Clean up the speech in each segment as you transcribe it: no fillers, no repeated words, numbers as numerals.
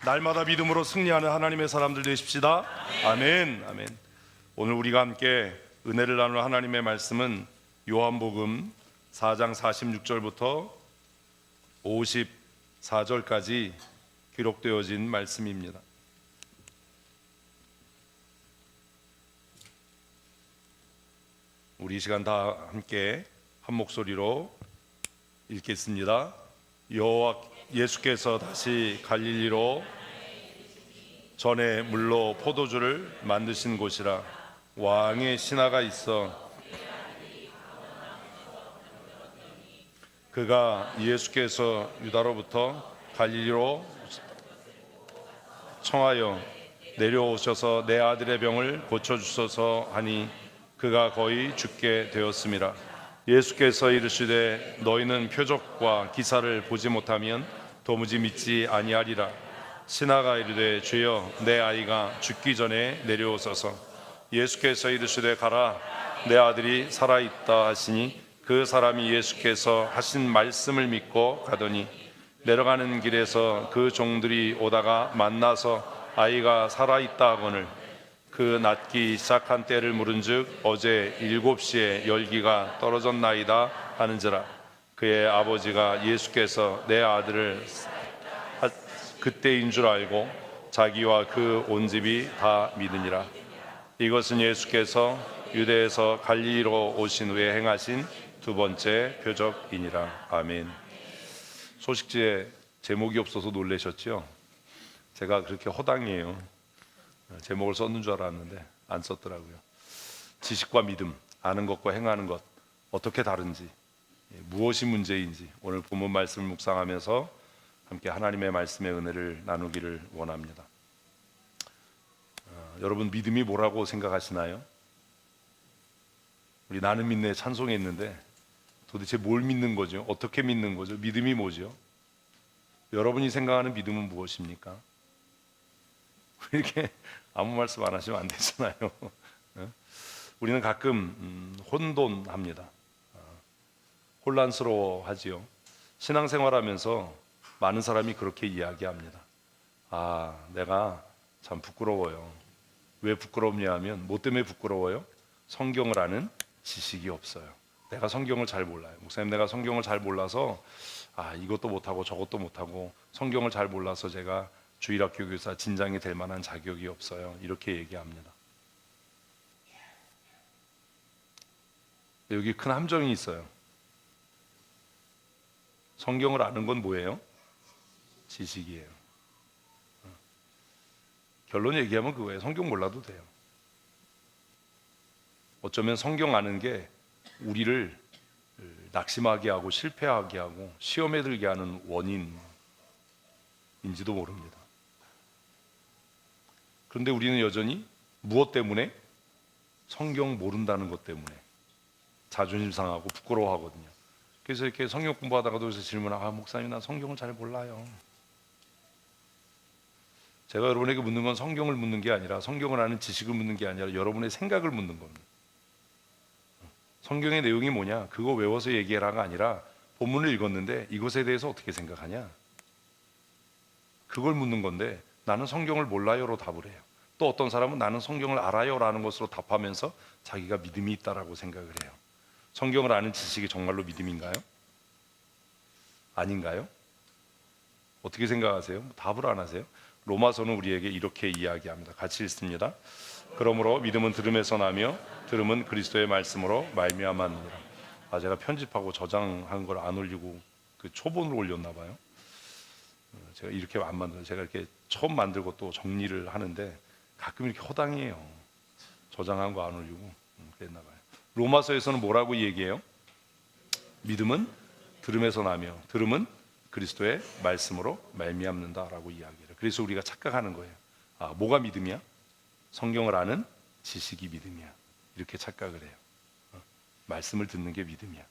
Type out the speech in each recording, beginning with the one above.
날마다 믿음으로 승리하는 하나님의 사람들 되십시다. 아멘. 아멘. 오늘 우리가 함께 은혜를 나눌 하나님의 말씀은 요한복음 4장 46절부터 54절까지 기록되어진 말씀입니다. 우리 이 시간 다 함께 한 목소리로 읽겠습니다. 예수께서 다시 갈릴리로 전에 물로 포도주를 만드신 곳이라. 왕의 신하가 있어 그가 예수께서 유다로부터 갈릴리로 청하여 내려오셔서 내 아들의 병을 고쳐주소서 하니 그가 거의 죽게 되었음이라. 예수께서 이르시되 너희는 표적과 기사를 보지 못하면 도무지 믿지 아니하리라. 신하가 이르되 주여 내 아이가 죽기 전에 내려오소서. 예수께서 이르시되 가라 내 아들이 살아있다 하시니 그 사람이 예수께서 하신 말씀을 믿고 가더니 내려가는 길에서 그 종들이 오다가 만나서 아이가 살아있다 하거늘 그 낫기 시작한 때를 물은즉 어제 7시에 열기가 떨어졌나이다 하는지라. 그의 아버지가 예수께서 내 아들을 그때인 줄 알고 자기와 그 온 집이 다 믿으니라. 이것은 예수께서 유대에서 갈릴리로 오신 후에 행하신 두 번째 표적이니라. 아멘. 소식지에 제목이 없어서 놀라셨죠? 제가 그렇게 허당이에요. 제목을 썼는 줄 알았는데 안 썼더라고요. 지식과 믿음, 아는 것과 행하는 것 어떻게 다른지, 무엇이 문제인지 오늘 본문 말씀을 묵상하면서 함께 하나님의 말씀의 은혜를 나누기를 원합니다. 여러분 믿음이 뭐라고 생각하시나요? 우리 나는 믿네 찬송에 있는데 도대체 뭘 믿는 거죠? 어떻게 믿는 거죠? 믿음이 뭐죠? 여러분이 생각하는 믿음은 무엇입니까? 이렇게 아무 말씀 안 하시면 안 되잖아요. 우리는 가끔 혼돈합니다. 혼란스러워하지요. 신앙생활하면서 많은 사람이 그렇게 이야기합니다. 내가 참 부끄러워요. 왜 부끄럽냐 하면 뭐 때문에 부끄러워요? 성경을 아는 지식이 없어요. 내가 성경을 잘 몰라요. 목사님 내가 성경을 잘 몰라서 이것도 못하고 저것도 못하고 성경을 잘 몰라서 제가 주일학교 교사 진장이 될 만한 자격이 없어요. 이렇게 얘기합니다. 여기 큰 함정이 있어요. 성경을 아는 건 뭐예요? 지식이에요. 결론 얘기하면 그거예요. 성경 몰라도 돼요. 어쩌면 성경 아는 게 우리를 낙심하게 하고 실패하게 하고 시험에 들게 하는 원인인지도 모릅니다. 그런데 우리는 여전히 무엇 때문에? 성경 모른다는 것 때문에 자존심 상하고 부끄러워하거든요. 그래서 이렇게 성경 공부하다가도 그래서 질문하고 목사님 나 성경을 잘 몰라요. 제가 여러분에게 묻는 건 성경을 묻는 게 아니라 성경을 아는 지식을 묻는 게 아니라 여러분의 생각을 묻는 겁니다. 성경의 내용이 뭐냐? 그거 외워서 얘기해라가 아니라 본문을 읽었는데 이것에 대해서 어떻게 생각하냐? 그걸 묻는 건데 나는 성경을 몰라요로 답을 해요. 또 어떤 사람은 나는 성경을 알아요라는 것으로 답하면서 자기가 믿음이 있다라고 생각을 해요. 성경을 아는 지식이 정말로 믿음인가요? 아닌가요? 어떻게 생각하세요? 답을 안 하세요? 로마서는 우리에게 이렇게 이야기합니다. 같이 읽습니다. 그러므로 믿음은 들음에서 나며 들음은 그리스도의 말씀으로 말미암았느니라. 제가 편집하고 저장한 걸 안 올리고 그 초본으로 올렸나 봐요. 제가 이렇게 안 만들어요. 제가 이렇게 처음 만들고 또 정리를 하는데 가끔 이렇게 허당해요. 저장한 거 안 올리고 그랬나 봐요. 로마서에서는 뭐라고 얘기해요? 믿음은 들음에서 나며 들음은 그리스도의 말씀으로 말미암는다라고 이야기해요. 그래서 우리가 착각하는 거예요. 뭐가 믿음이야? 성경을 아는 지식이 믿음이야. 이렇게 착각을 해요. 말씀을 듣는 게 믿음이야.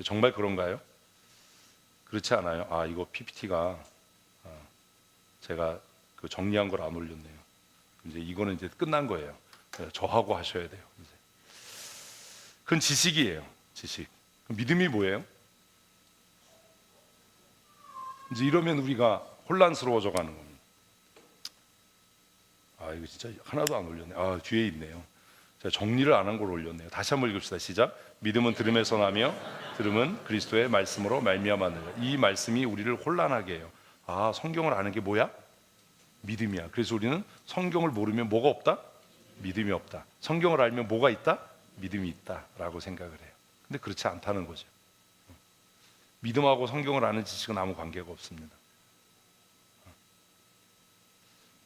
정말 그런가요? 그렇지 않아요. 이거 PPT가 제가 그 정리한 걸 안 올렸네요. 이제 이거는 이제 끝난 거예요. 저하고 하셔야 돼요. 이제. 그건 지식이에요. 지식. 믿음이 뭐예요? 이제 이러면 우리가 혼란스러워져 가는 겁니다. 이거 진짜 하나도 안 올렸네. 뒤에 있네요. 자, 정리를 안 한 걸 올렸네요. 다시 한번 읽읍시다. 시작. 믿음은 들음에서 나며 들음은 그리스도의 말씀으로 말미암았느니라. 이 말씀이 우리를 혼란하게 해요. 성경을 아는 게 뭐야? 믿음이야. 그래서 우리는 성경을 모르면 뭐가 없다? 믿음이 없다. 성경을 알면 뭐가 있다? 믿음이 있다라고 생각을 해요. 근데 그렇지 않다는 거죠. 믿음하고 성경을 아는 지식은 아무 관계가 없습니다.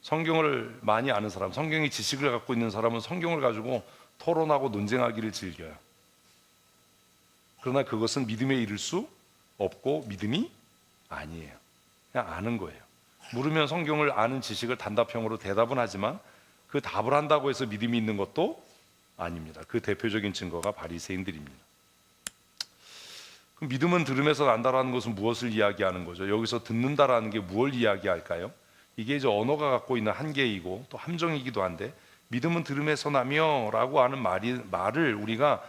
성경을 많이 아는 사람, 성경의 지식을 갖고 있는 사람은 성경을 가지고 토론하고 논쟁하기를 즐겨요. 그러나 그것은 믿음에 이를 수 없고 믿음이 아니에요. 그냥 아는 거예요. 물으면 성경을 아는 지식을 단답형으로 대답은 하지만 그 답을 한다고 해서 믿음이 있는 것도 아닙니다. 그 대표적인 증거가 바리새인들입니다. 그럼 믿음은 들음에서 난다라는 것은 무엇을 이야기하는 거죠? 여기서 듣는다라는 게 무엇을 이야기할까요? 이게 이제 언어가 갖고 있는 한계이고 또 함정이기도 한데, 믿음은 들음에서 나며 라고 하는 말을 우리가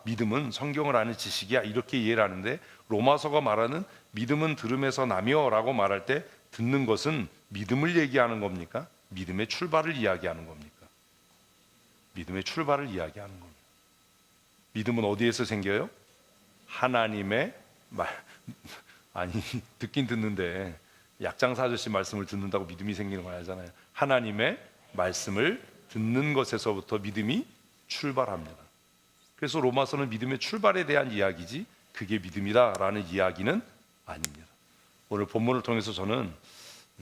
믿음은 성경을 아는 지식이야 이렇게 이해를 하는데, 로마서가 말하는 믿음은 들음에서 나며 라고 말할 때 듣는 것은 믿음을 얘기하는 겁니까? 믿음의 출발을 이야기하는 겁니까? 믿음의 출발을 이야기하는 겁니다. 믿음은 어디에서 생겨요? 하나님의 말. 듣긴 듣는데 약장사 아저씨 말씀을 듣는다고 믿음이 생기는 건 아니잖아요. 하나님의 말씀을 듣는 것에서부터 믿음이 출발합니다. 그래서 로마서는 믿음의 출발에 대한 이야기지 그게 믿음이다라는 이야기는 아닙니다. 오늘 본문을 통해서 저는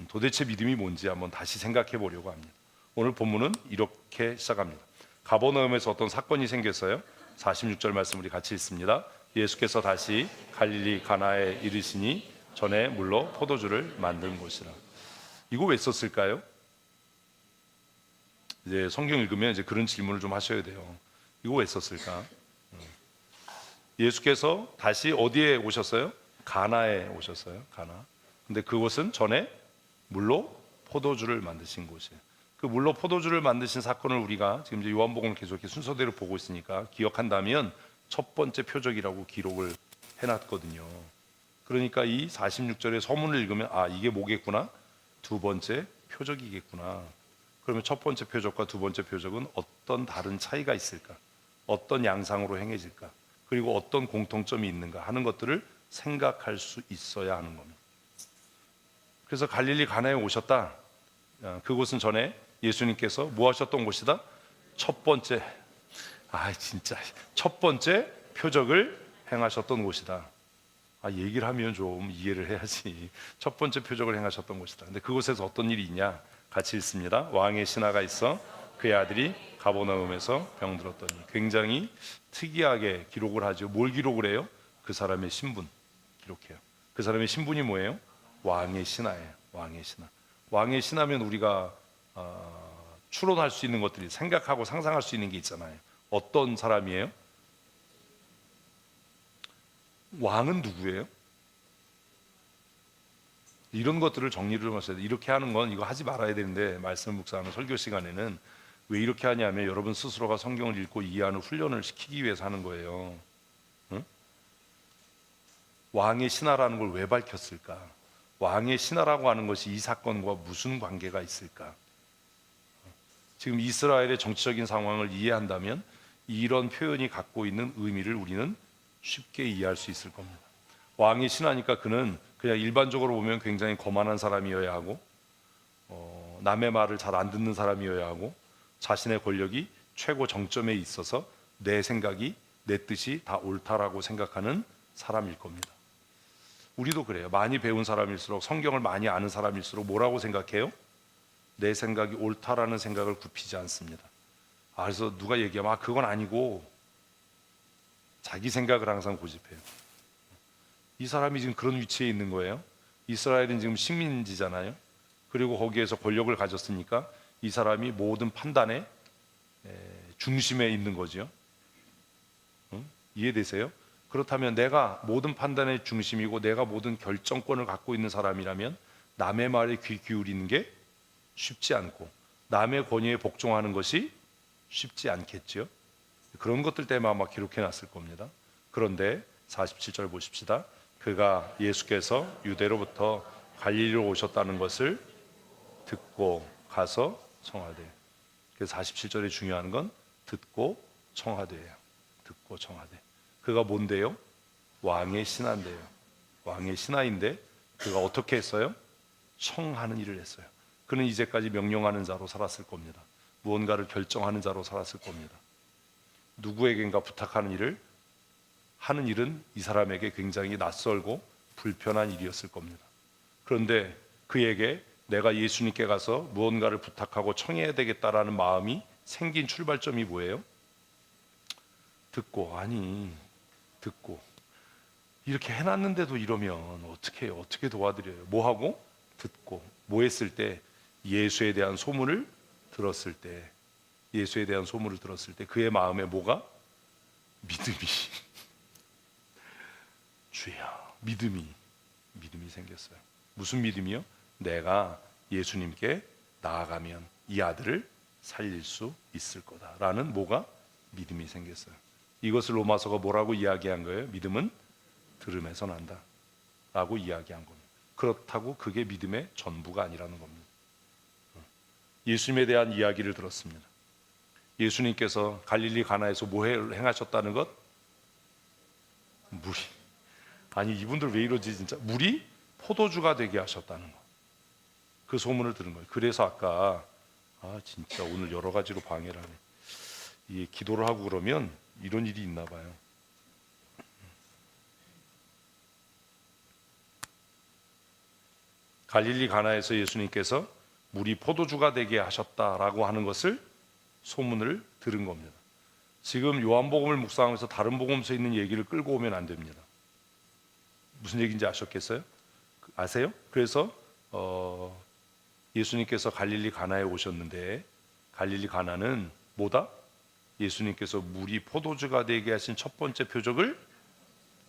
도대체 믿음이 뭔지 한번 다시 생각해 보려고 합니다. 오늘 본문은 이렇게 시작합니다. 가버나움에서 어떤 사건이 생겼어요. 46절 말씀 우리 같이 읽습니다. 예수께서 다시 갈릴리 가나에 이르시니 전에 물로 포도주를 만든 곳이라. 이거 왜 썼을까요? 이제 성경 읽으면 이제 그런 질문을 좀 하셔야 돼요. 이거 왜 썼을까? 예수께서 다시 어디에 오셨어요? 가나에 오셨어요. 가나. 근데 그곳은 전에 물로 포도주를 만드신 곳이에요. 그 물로 포도주를 만드신 사건을 우리가 지금 이제 요한복음을 계속 이렇게 순서대로 보고 있으니까 기억한다면 첫 번째 표적이라고 기록을 해놨거든요. 그러니까 이 46절의 서문을 읽으면 이게 뭐겠구나? 두 번째 표적이겠구나. 그러면 첫 번째 표적과 두 번째 표적은 어떤 다른 차이가 있을까? 어떤 양상으로 행해질까? 그리고 어떤 공통점이 있는가 하는 것들을 생각할 수 있어야 하는 겁니다. 그래서 갈릴리 가나에 오셨다. 그곳은 전에 예수님께서 뭐 하셨던 곳이다? 첫 번째 표적을 행하셨던 곳이다. 얘기를 하면 좀 이해를 해야지. 첫 번째 표적을 행하셨던 곳이다. 근데 그곳에서 어떤 일이 있냐? 같이 읽습니다. 왕의 신하가 있어 그의 아들이 가버나움에서 병들었더니. 굉장히 특이하게 기록을 하죠. 뭘 기록을 해요? 그 사람의 신분 기록해요. 그 사람의 신분이 뭐예요? 왕의 신하예요. 왕의 신하. 왕의 신하면 우리가 추론할 수 있는 것들이, 생각하고 상상할 수 있는 게 있잖아요. 어떤 사람이에요? 왕은 누구예요? 이런 것들을 정리를 좀 하셔야 돼요. 이렇게 하는 건 이거 하지 말아야 되는데, 말씀 묵상하는 설교 시간에는 왜 이렇게 하냐면 여러분 스스로가 성경을 읽고 이해하는 훈련을 시키기 위해서 하는 거예요. 응? 왕의 신하라는 걸 왜 밝혔을까? 왕의 신하라고 하는 것이 이 사건과 무슨 관계가 있을까? 지금 이스라엘의 정치적인 상황을 이해한다면 이런 표현이 갖고 있는 의미를 우리는 쉽게 이해할 수 있을 겁니다. 왕이 신하니까 그는 그냥 일반적으로 보면 굉장히 거만한 사람이어야 하고, 남의 말을 잘 안 듣는 사람이어야 하고, 자신의 권력이 최고 정점에 있어서 내 생각이, 내 뜻이 다 옳다라고 생각하는 사람일 겁니다. 우리도 그래요. 많이 배운 사람일수록, 성경을 많이 아는 사람일수록 뭐라고 생각해요? 내 생각이 옳다라는 생각을 굽히지 않습니다. 그래서 누가 얘기하면 그건 아니고, 자기 생각을 항상 고집해요. 이 사람이 지금 그런 위치에 있는 거예요. 이스라엘은 지금 식민지잖아요. 그리고 거기에서 권력을 가졌으니까 이 사람이 모든 판단의 중심에 있는 거죠. 이해되세요? 그렇다면 내가 모든 판단의 중심이고 내가 모든 결정권을 갖고 있는 사람이라면 남의 말에 귀 기울이는 게 쉽지 않고 남의 권위에 복종하는 것이 쉽지 않겠죠. 그런 것들 때문에 아마 기록해 놨을 겁니다. 그런데 47절 보십시다. 그가 예수께서 유대로부터 갈릴리로 오셨다는 것을 듣고 가서 청하되. 그래서 47절에 중요한 건 듣고 청하되예요. 듣고 청하되. 그가 뭔데요? 왕의 신하인데요. 왕의 신하인데 그가 어떻게 했어요? 청하는 일을 했어요. 그는 이제까지 명령하는 자로 살았을 겁니다. 무언가를 결정하는 자로 살았을 겁니다. 누구에겐가 부탁하는 일을 하는 일은 이 사람에게 굉장히 낯설고 불편한 일이었을 겁니다. 그런데 그에게 내가 예수님께 가서 무언가를 부탁하고 청해야 되겠다라는 마음이 생긴 출발점이 뭐예요? 듣고 이렇게 해놨는데도 이러면 어떻게 해요? 어떻게 도와드려요? 뭐하고? 듣고. 뭐 했을 때? 예수에 대한 소문을 들었을 때, 예수에 대한 소문을 들었을 때 그의 마음에 뭐가? 믿음이 주야, 믿음이 생겼어요. 무슨 믿음이요? 내가 예수님께 나아가면 이 아들을 살릴 수 있을 거다라는 뭐가? 믿음이 생겼어요. 이것을 로마서가 뭐라고 이야기한 거예요? 믿음은 들음에서 난다 라고 이야기한 겁니다. 그렇다고 그게 믿음의 전부가 아니라는 겁니다. 예수님에 대한 이야기를 들었습니다. 예수님께서 갈릴리 가나에서 뭐 행하셨다는 것? 물이, 아니 이분들 왜 이러지 진짜, 물이 포도주가 되게 하셨다는 것, 그 소문을 들은 거예요. 그래서 아까 진짜 오늘 여러 가지로 방해를 하네. 이게 기도를 하고 그러면 이런 일이 있나 봐요. 갈릴리 가나에서 예수님께서 물이 포도주가 되게 하셨다라고 하는 것을 소문을 들은 겁니다. 지금 요한복음을 묵상하면서 다른 복음서에 있는 얘기를 끌고 오면 안 됩니다. 무슨 얘기인지 아셨겠어요? 아세요? 그래서 예수님께서 갈릴리 가나에 오셨는데 갈릴리 가나는 뭐다? 예수님께서 물이 포도주가 되게 하신 첫 번째 표적을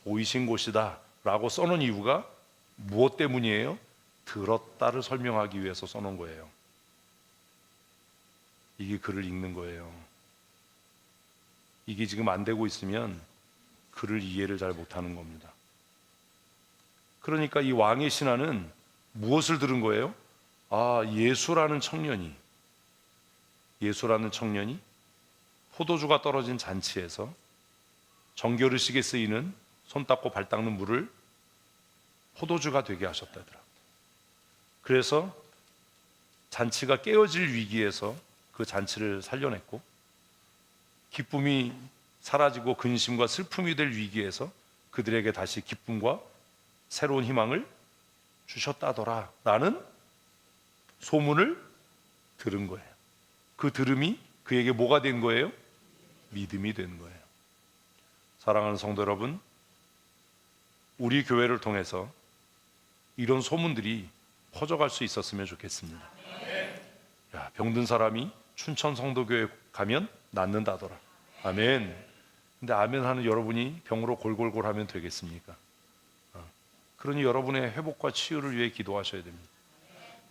보이신 곳이다 라고 써놓은 이유가 무엇 때문이에요? 들었다를 설명하기 위해서 써놓은 거예요. 이게 글을 읽는 거예요. 이게 지금 안 되고 있으면 글을 이해를 잘 못하는 겁니다. 그러니까 이 왕의 신하는 무엇을 들은 거예요? 예수라는 청년이 포도주가 떨어진 잔치에서 정결의식에 쓰이는 손 닦고 발 닦는 물을 포도주가 되게 하셨다더라. 그래서 잔치가 깨어질 위기에서 그 잔치를 살려냈고, 기쁨이 사라지고 근심과 슬픔이 될 위기에서 그들에게 다시 기쁨과 새로운 희망을 주셨다더라 라는 소문을 들은 거예요. 그 들음이 그에게 뭐가 된 거예요? 믿음이 된 거예요. 사랑하는 성도 여러분, 우리 교회를 통해서 이런 소문들이 퍼져갈 수 있었으면 좋겠습니다. 병든 사람이 춘천 성도교회 가면 낫는다더라. 아멘. 근데 아멘 하는 여러분이 병으로 골골골 하면 되겠습니까? 그러니 여러분의 회복과 치유를 위해 기도하셔야 됩니다.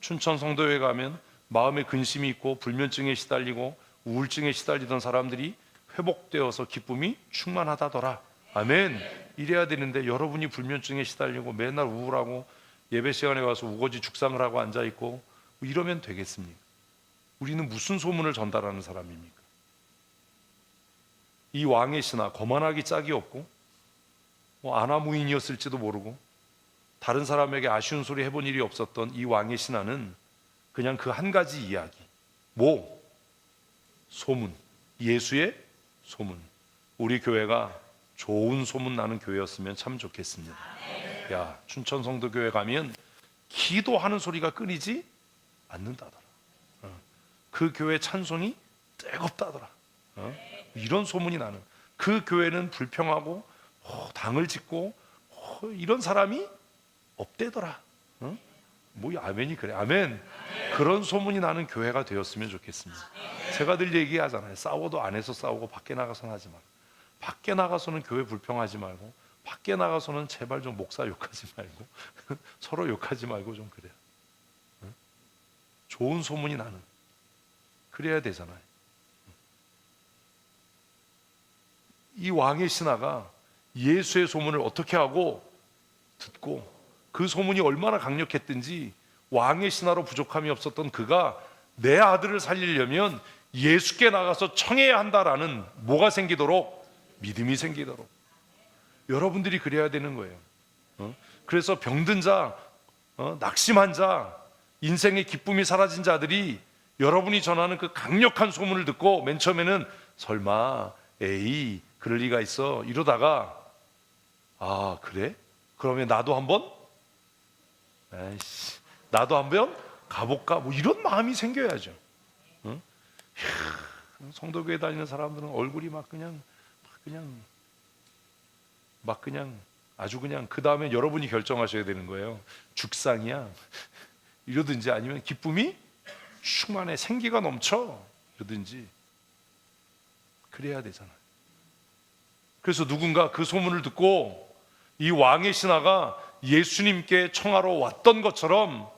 춘천 성도교회 가면 마음에 근심이 있고 불면증에 시달리고 우울증에 시달리던 사람들이 회복되어서 기쁨이 충만하다더라. 아멘. 이래야 되는데 여러분이 불면증에 시달리고 맨날 우울하고 예배 시간에 와서 우거지 죽상을 하고 앉아있고 이러면 되겠습니까? 우리는 무슨 소문을 전달하는 사람입니까? 이 왕의 신하, 거만하기 짝이 없고 아나무인이었을지도 모르고 다른 사람에게 아쉬운 소리 해본 일이 없었던 이 왕의 신하는 그냥 그 한 가지 이야기, 소문, 예수의 소문. 우리 교회가 좋은 소문 나는 교회였으면 참 좋겠습니다. 춘천 성도교회 가면 기도하는 소리가 끊이지 않는다더라. 그 교회 찬송이 뜨겁다더라. 이런 소문이 나는, 그 교회는 불평하고 당을 짓고 이런 사람이 없대더라. 아멘이 그래. 아멘. 그런 소문이 나는 교회가 되었으면 좋겠습니다. 제가 늘 얘기하잖아요. 싸워도 안에서 싸우고 밖에 나가서는 하지 말고, 밖에 나가서는 교회 불평하지 말고, 밖에 나가서는 제발 좀 목사 욕하지 말고 서로 욕하지 말고 좀 그래요. 좋은 소문이 나는, 그래야 되잖아요. 이 왕의 신하가 예수의 소문을 어떻게 하고 듣고, 그 소문이 얼마나 강력했든지 왕의 신하로 부족함이 없었던 그가 내 아들을 살리려면 예수께 나가서 청해야 한다라는 뭐가 생기도록? 믿음이 생기도록. 여러분들이 그래야 되는 거예요. 그래서 병든 자, 낙심한 자, 인생의 기쁨이 사라진 자들이 여러분이 전하는 그 강력한 소문을 듣고 맨 처음에는 설마 에이 그럴 리가 있어 이러다가 아 그래? 그러면 나도 한번 나도 한번 가볼까? 뭐 이런 마음이 생겨야죠. 응? 성도교회 다니는 사람들은 얼굴이 막 그냥 아주 그냥 그 다음에 여러분이 결정하셔야 되는 거예요. 죽상이야 이러든지 아니면 기쁨이 충만해 생기가 넘쳐 이러든지 그래야 되잖아요. 그래서 누군가 그 소문을 듣고 이 왕의 신하가 예수님께 청하러 왔던 것처럼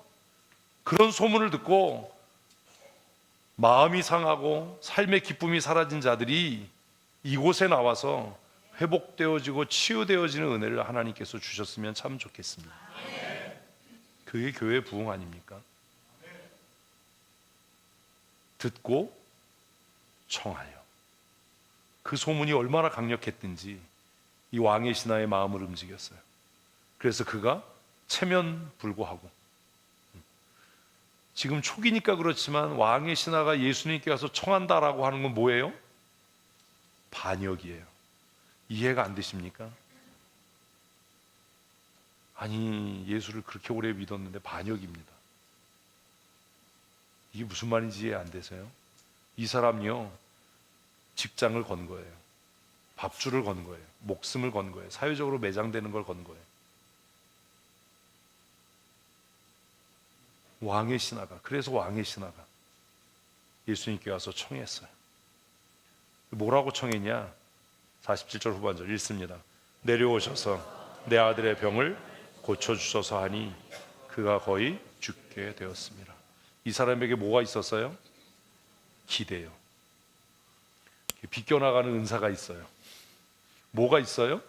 그런 소문을 듣고 마음이 상하고 삶의 기쁨이 사라진 자들이 이곳에 나와서 회복되어지고 치유되어지는 은혜를 하나님께서 주셨으면 참 좋겠습니다. 그게 교회 부흥 아닙니까? 듣고 청하여. 그 소문이 얼마나 강력했든지 이 왕의 신하의 마음을 움직였어요. 그래서 그가 체면불구하고 지금 초기니까 그렇지만 왕의 신하가 예수님께 와서 청한다라고 하는 건 뭐예요? 반역이에요. 이해가 안 되십니까? 아니 예수를 그렇게 오래 믿었는데 반역입니다. 이게 무슨 말인지 이해 안 되세요? 이 사람이요 직장을 건 거예요. 밥줄을 건 거예요. 목숨을 건 거예요. 사회적으로 매장되는 걸 건 거예요. 왕의 신하가, 그래서 왕의 신하가 예수님께 와서 청했어요. 뭐라고 청했냐? 47절 후반절 읽습니다. 내려오셔서 내 아들의 병을 고쳐주소서 하니 그가 거의 죽게 되었습니다. 이 사람에게 뭐가 있었어요? 기대요. 비껴나가는 은사가 있어요. 뭐가 있어요?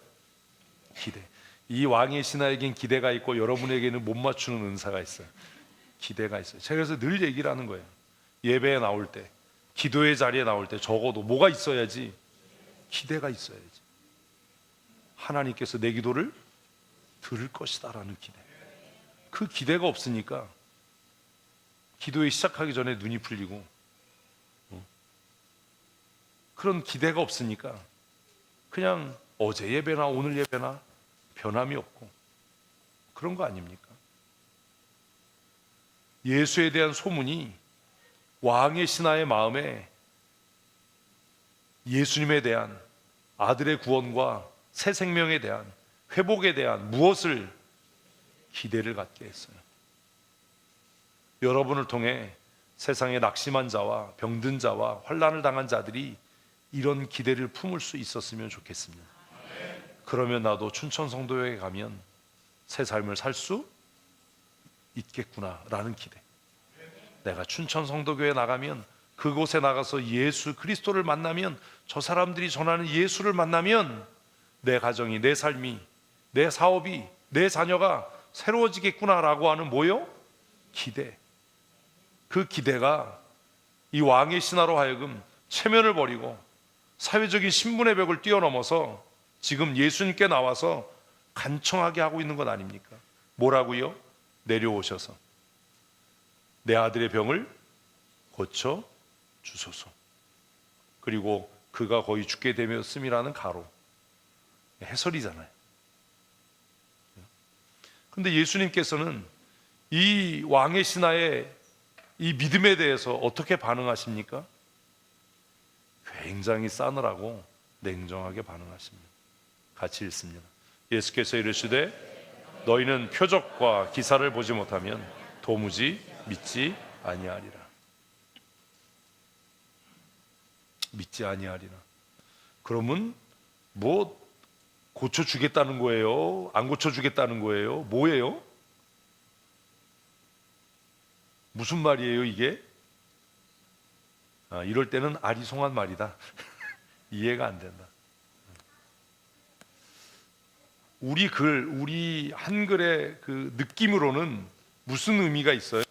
기대. 이 왕의 신하에겐 기대가 있고 여러분에게는 못 맞추는 은사가 있어요. 기대가 있어요. 제가 그래서 늘 얘기를 하는 거예요. 예배에 나올 때, 기도의 자리에 나올 때 적어도 뭐가 있어야지? 기대가 있어야지. 하나님께서 내 기도를 들을 것이다 라는 기대. 그 기대가 없으니까 기도에 시작하기 전에 눈이 풀리고 그런 기대가 없으니까 그냥 어제 예배나 오늘 예배나 변함이 없고 그런 거 아닙니까? 예수에 대한 소문이 왕의 신하의 마음에 예수님에 대한 아들의 구원과 새 생명에 대한 회복에 대한 무엇을 기대를 갖게 했어요. 여러분을 통해 세상에 낙심한 자와 병든 자와 환난을 당한 자들이 이런 기대를 품을 수 있었으면 좋겠습니다. 그러면 나도 춘천 성도회에 가면 새 삶을 살 수 있겠구나라는 기대. 내가 춘천 성도교회에 나가면 그곳에 나가서 예수 그리스도를 만나면 저 사람들이 전하는 예수를 만나면 내 가정이, 내 삶이, 내 사업이, 내 자녀가 새로워지겠구나라고 하는 뭐요? 기대. 그 기대가 이 왕의 신하로 하여금 체면을 버리고 사회적인 신분의 벽을 뛰어넘어서 지금 예수님께 나와서 간청하게 하고 있는 것 아닙니까? 뭐라고요? 내려오셔서 내 아들의 병을 고쳐 주소서. 그리고 그가 거의 죽게 되었음이라는 가로. 해설이잖아요. 그런데 예수님께서는 이 왕의 신하의 이 믿음에 대해서 어떻게 반응하십니까? 굉장히 싸늘하고 냉정하게 반응하십니다. 같이 읽습니다. 예수께서 이르시되 너희는 표적과 기사를 보지 못하면 도무지 믿지 아니하리라. 믿지 아니하리라. 그러면 뭐 고쳐주겠다는 거예요? 안 고쳐주겠다는 거예요? 뭐예요? 무슨 말이에요 이게? 이럴 때는 아리송한 말이다. 이해가 안 된다. 우리 한글의 그 느낌으로는 무슨 의미가 있어요?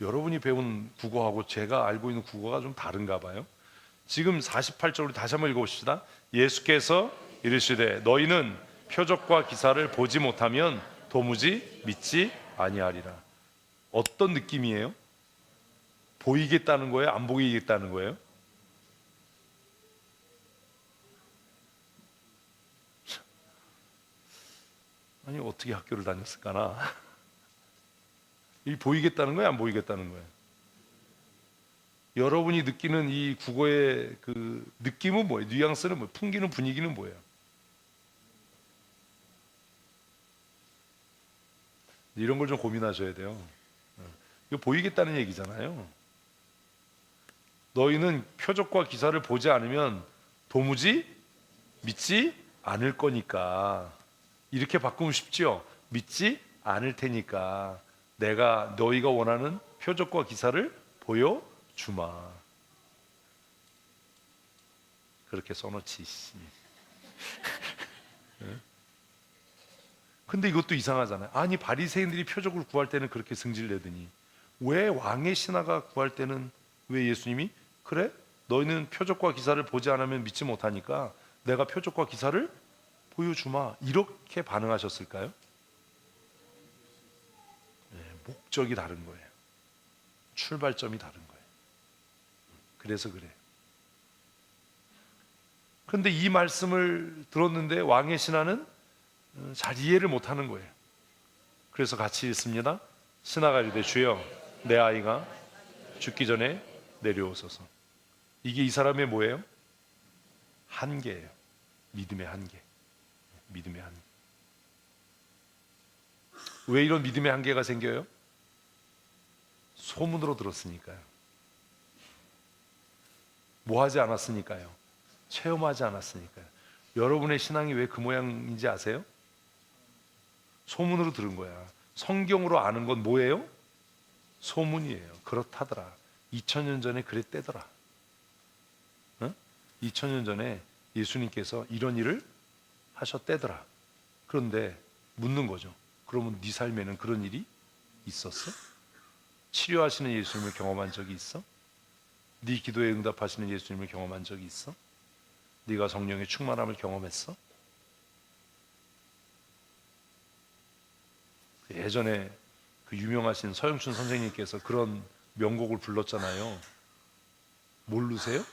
여러분이 배운 국어하고 제가 알고 있는 국어가 좀 다른가 봐요. 지금 48절로 다시 한번 읽어봅시다. 예수께서 이르시되 너희는 표적과 기사를 보지 못하면 도무지 믿지 아니하리라. 어떤 느낌이에요? 보이겠다는 거예요? 안 보이겠다는 거예요? 아니 어떻게 학교를 다녔을까나? 이 보이겠다는 거예요? 안 보이겠다는 거예요? 여러분이 느끼는 이 국어의 그 느낌은 뭐예요? 뉘앙스는 뭐예요? 풍기는 분위기는 뭐예요? 이런 걸 좀 고민하셔야 돼요. 이거 보이겠다는 얘기잖아요. 너희는 표적과 기사를 보지 않으면 도무지 믿지 않을 거니까. 이렇게 바꾸면 쉽죠? 믿지 않을 테니까 내가 너희가 원하는 표적과 기사를 보여주마. 그렇게 써놓지. 근데 이것도 이상하잖아요. 아니 바리새인들이 표적을 구할 때는 그렇게 승질내더니 왜 왕의 신하가 구할 때는 왜 예수님이 그래? 너희는 표적과 기사를 보지 않으면 믿지 못하니까 내가 표적과 기사를 보여주마. 이렇게 반응하셨을까요? 네, 목적이 다른 거예요. 출발점이 다른 거예요. 그래서 그래요. 그런데 이 말씀을 들었는데 왕의 신하는 잘 이해를 못하는 거예요. 그래서 같이 읽습니다. 신하가 이르되 주여 내 아이가 죽기 전에 내려오소서. 이게 이 사람의 뭐예요? 한계예요. 믿음의 한계. 믿음의 한계. 왜 이런 믿음의 한계가 생겨요? 소문으로 들었으니까요. 뭐 하지 않았으니까요. 체험하지 않았으니까요. 여러분의 신앙이 왜 그 모양인지 아세요? 소문으로 들은 거야. 성경으로 아는 건 뭐예요? 소문이에요. 그렇다더라. 2000년 전에 그랬대더라. 응? 2000년 전에 예수님께서 이런 일을 하셨대더라. 그런데 묻는 거죠. 그러면 네 삶에는 그런 일이 있었어? 치료하시는 예수님을 경험한 적이 있어? 네 기도에 응답하시는 예수님을 경험한 적이 있어? 네가 성령의 충만함을 경험했어? 예전에 그 유명하신 서영춘 선생님께서 그런 명곡을 불렀잖아요. 모르세요?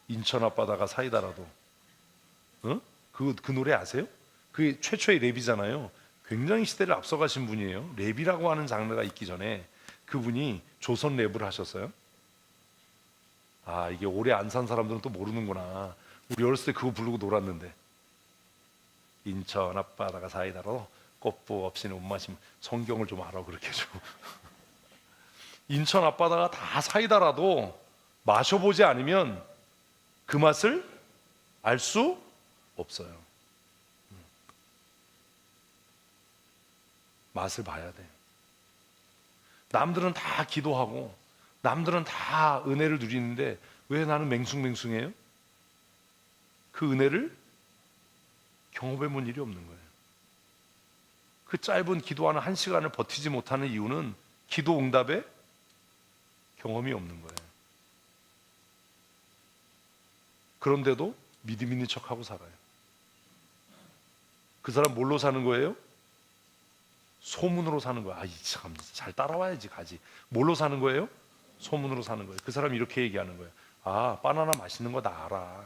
인천 앞바다가 사이다라도. 어? 그 노래 아세요? 그게 최초의 랩이잖아요. 굉장히 시대를 앞서가신 분이에요. 랩이라고 하는 장르가 있기 전에 그분이 조선 랩을 하셨어요. 아, 이게 오래 안 산 사람들은 또 모르는구나. 우리 어렸을 때 그거 부르고 놀았는데. 인천 앞바다가 사이다로 꽃보 없이는 못 마시면 성경을 좀 알아 그렇게 좀. 인천 앞바다가 다 사이다라도 마셔보지 않으면 그 맛을 알 수 없어요. 맛을 봐야 돼. 남들은 다 기도하고 남들은 다 은혜를 누리는데 왜 나는 맹숭맹숭해요? 그 은혜를 경험해 본 일이 없는 거예요. 그 짧은 기도하는 1시간을 버티지 못하는 이유는 기도 응답에 경험이 없는 거예요. 그런데도 믿음 있는 척하고 살아요. 그 사람 뭘로 사는 거예요? 소문으로 사는 거예요. 참, 잘 따라와야지 가지. 뭘로 사는 거예요? 소문으로 사는 거예요. 그 사람이 이렇게 얘기하는 거예요. 아, 바나나 맛있는 거 나 알아.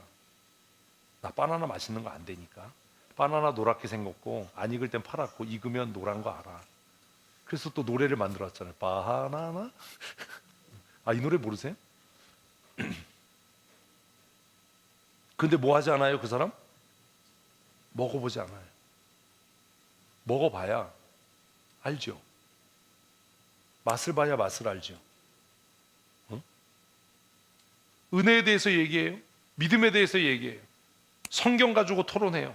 나 바나나 맛있는 거 안 되니까. 바나나 노랗게 생겼고 안 익을 땐 파랗고 익으면 노란 거 알아. 그래서 또 노래를 만들었잖아요. 바나나. 아, 이 노래 모르세요? 근데 뭐 하지 않아요 그 사람? 먹어보지 않아요. 먹어봐야 알죠. 맛을 봐야 맛을 알죠. 어? 은혜에 대해서 얘기해요. 믿음에 대해서 얘기해요. 성경 가지고 토론해요.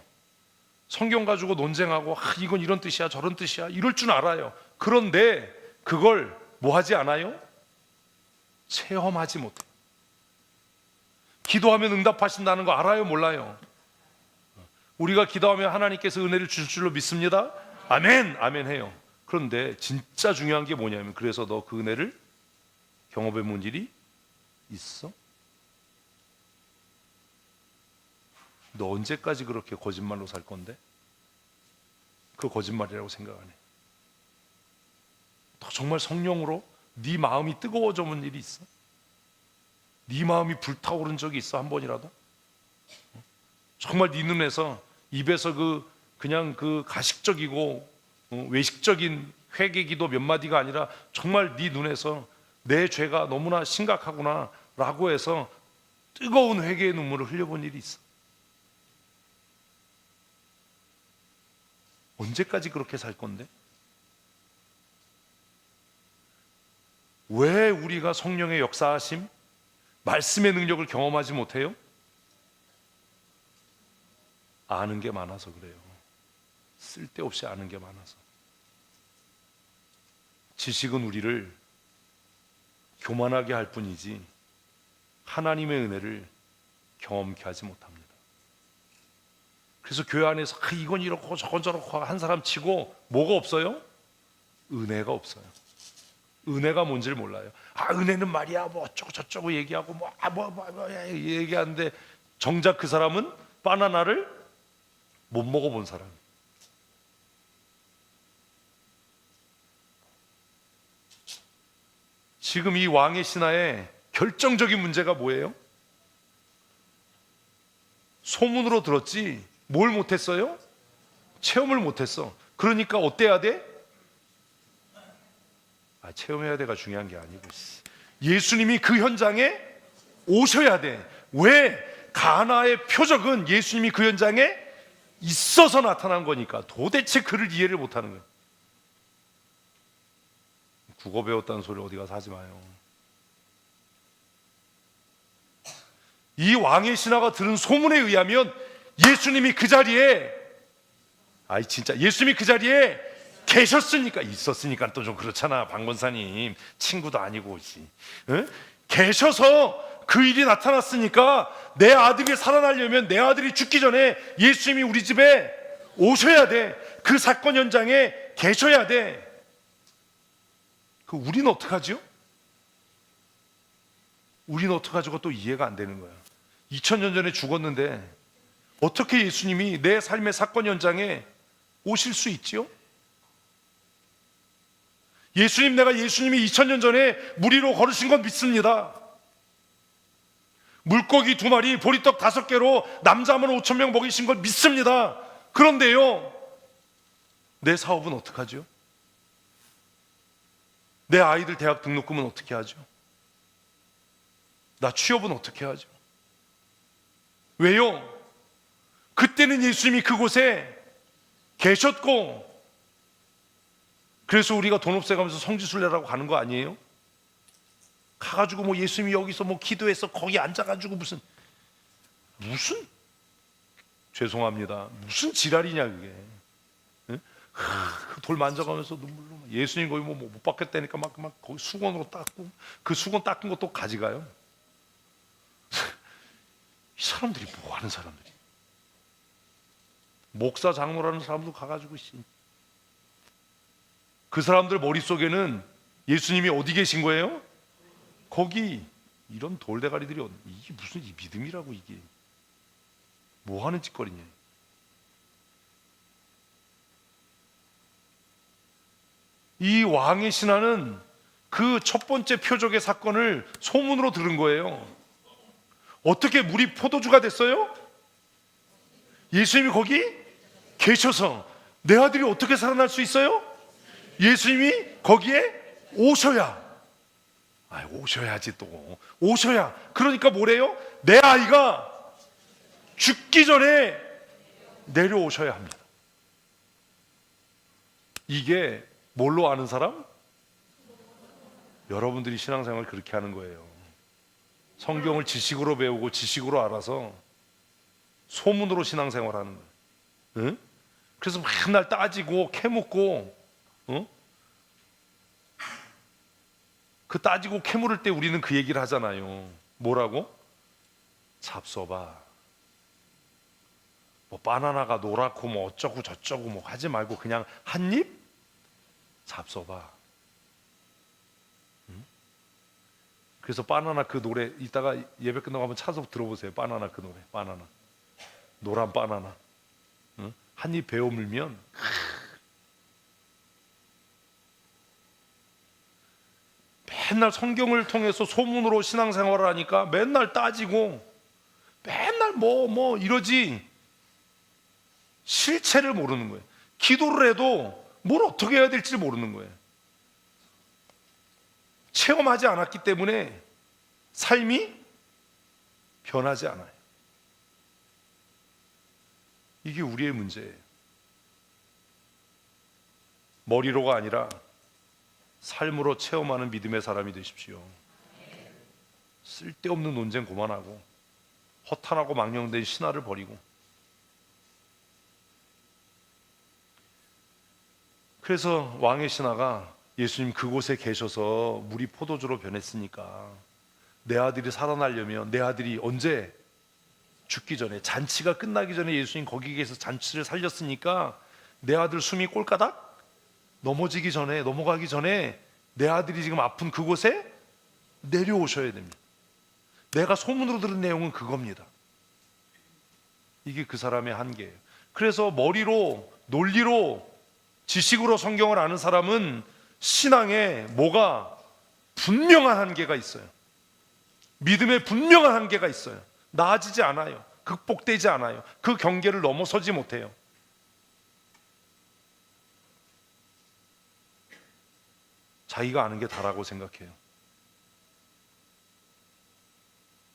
성경 가지고 논쟁하고 이건 이런 뜻이야 저런 뜻이야 이럴 줄 알아요. 그런데 그걸 뭐 하지 않아요? 체험하지 못해요. 기도하면 응답하신다는 거 알아요 몰라요? 우리가 기도하면 하나님께서 은혜를 주실 줄로 믿습니다. 아멘 아멘 해요. 그런데 진짜 중요한 게 뭐냐면 그래서 너 그 은혜를 경험해 본 일이 있어? 너 언제까지 그렇게 거짓말로 살 건데? 그 거짓말이라고 생각 안 해. 너 정말 성령으로 네 마음이 뜨거워져 본 일이 있어? 네 마음이 불타오른 적이 있어? 한 번이라도? 정말 네 눈에서 입에서 그냥 그 가식적이고 외식적인 회개기도 몇 마디가 아니라 정말 네 눈에서 내 죄가 너무나 심각하구나 라고 해서 뜨거운 회개의 눈물을 흘려본 일이 있어? 언제까지 그렇게 살 건데? 왜 우리가 성령의 역사하심, 말씀의 능력을 경험하지 못해요? 아는 게 많아서 그래요. 쓸데없이 아는 게 많아서. 지식은 우리를 교만하게 할 뿐이지 하나님의 은혜를 경험케 하지 못합니다. 그래서 교회 안에서 이건 이렇고 저건 저렇고 한 사람 치고 뭐가 없어요? 은혜가 없어요. 은혜가 뭔지를 몰라요. 은혜는 말이야 뭐 어쩌고 저쩌고 얘기하고 뭐 얘기하는데 정작 그 사람은 바나나를 못 먹어본 사람. 지금 이 왕의 신화의 결정적인 문제가 뭐예요? 소문으로 들었지 뭘 못했어요? 체험을 못했어. 그러니까 어때야 돼? 체험해야 돼가 중요한 게 아니고 예수님이 그 현장에 오셔야 돼. 왜? 가나의 표적은 예수님이 그 현장에 있어서 나타난 거니까. 도대체 그를 이해를 못하는 거예요. 국어 배웠다는 소리 어디 가서 하지 마요. 이 왕의 신하가 들은 소문에 의하면 예수님이 그 자리에 예수님이 그 자리에 계셨으니까, 있었으니까 또 좀 그렇잖아. 방 권사님 친구도 아니고 계셔서 그 일이 나타났으니까 내 아들이 살아나려면 내 아들이 죽기 전에 예수님이 우리 집에 오셔야 돼. 그 사건 현장에 계셔야 돼. 우리는 어떡하죠? 우리는 어떡하죠? 또 이해가 안 되는 거야. 2000년 전에 죽었는데 어떻게 예수님이 내 삶의 사건 현장에 오실 수 있지요? 내가 예수님이 2000년 전에 물 위로 걸으신 건 믿습니다. 물고기 2마리, 보리떡 5개로 남자 만 5,000명 먹이신 걸 믿습니다. 그런데요, 내 사업은 어떡하죠? 내 아이들 대학 등록금은 어떻게 하죠? 나 취업은 어떻게 하죠? 왜요? 그때는 예수님이 그곳에 계셨고, 그래서 우리가 돈 없애가면서 성지순례라고 가는 거 아니에요? 가가지고 뭐 예수님이 여기서 뭐 기도해서 거기 앉아가지고 무슨 죄송합니다, 무슨 지랄이냐 그게. 돌 만져가면서 눈물로 예수님 거기 뭐 못 받겠다니까 막 거기 수건으로 닦고, 그 수건 닦은 것도 가져가요. 이 사람들이 뭐 하는 사람들이? 목사 장로라는 사람도 가가지고 그 사람들 머릿속에는 예수님이 어디 계신 거예요? 거기. 이런 돌대가리들이 이게 무슨 믿음이라고, 이게 뭐 하는 짓거리냐. 이 왕의 신하는 그 첫 번째 표적의 사건을 소문으로 들은 거예요. 어떻게 물이 포도주가 됐어요? 예수님이 거기 계셔서. 내 아들이 어떻게 살아날 수 있어요? 예수님이 거기에 오셔야. 오셔야지 또. 오셔야. 그러니까 뭐래요? 내 아이가 죽기 전에 내려오셔야 합니다. 이게 뭘로 아는 사람? 여러분들이 신앙생활을 그렇게 하는 거예요. 성경을 지식으로 배우고 지식으로 알아서 소문으로 신앙생활 하는 거예요. 응? 그래서 맨날 따지고 캐묻고, 그 따지고 캐물을 때 우리는 그 얘기를 하잖아요. 뭐라고? 잡숴봐. 뭐 바나나가 노랗고 뭐 어쩌고 저쩌고 뭐 하지 말고 그냥 한 입 잡숴봐. 그래서 바나나 그 노래 이따가 예배 끝나고 한번 찾아서 들어보세요. 바나나 그 노래, 바나나, 노란 바나나. 응? 한입 베어 물면 맨날 성경을 통해서 소문으로 신앙생활을 하니까 맨날 따지고 맨날 뭐 이러지 실체를 모르는 거예요. 기도를 해도 뭘 어떻게 해야 될지 모르는 거예요. 체험하지 않았기 때문에 삶이 변하지 않아요. 이게 우리의 문제예요. 머리로가 아니라 삶으로 체험하는 믿음의 사람이 되십시오. 쓸데없는 논쟁 그만하고 허탄하고 망령된 신화를 버리고. 그래서 왕의 신하가 예수님 그곳에 계셔서 물이 포도주로 변했으니까 내 아들이 살아나려면, 내 아들이 언제? 죽기 전에, 잔치가 끝나기 전에 예수님 거기 계셔서 잔치를 살렸으니까 내 아들 숨이 꼴까닥 넘어가기 전에 내 아들이 지금 아픈 그곳에 내려오셔야 됩니다. 내가 소문으로 들은 내용은 그겁니다. 이게 그 사람의 한계예요. 그래서 머리로, 논리로, 지식으로 성경을 아는 사람은 신앙에 뭐가 분명한 한계가 있어요. 믿음에 분명한 한계가 있어요. 나아지지 않아요. 극복되지 않아요. 그 경계를 넘어서지 못해요. 자기가 아는 게 다라고 생각해요.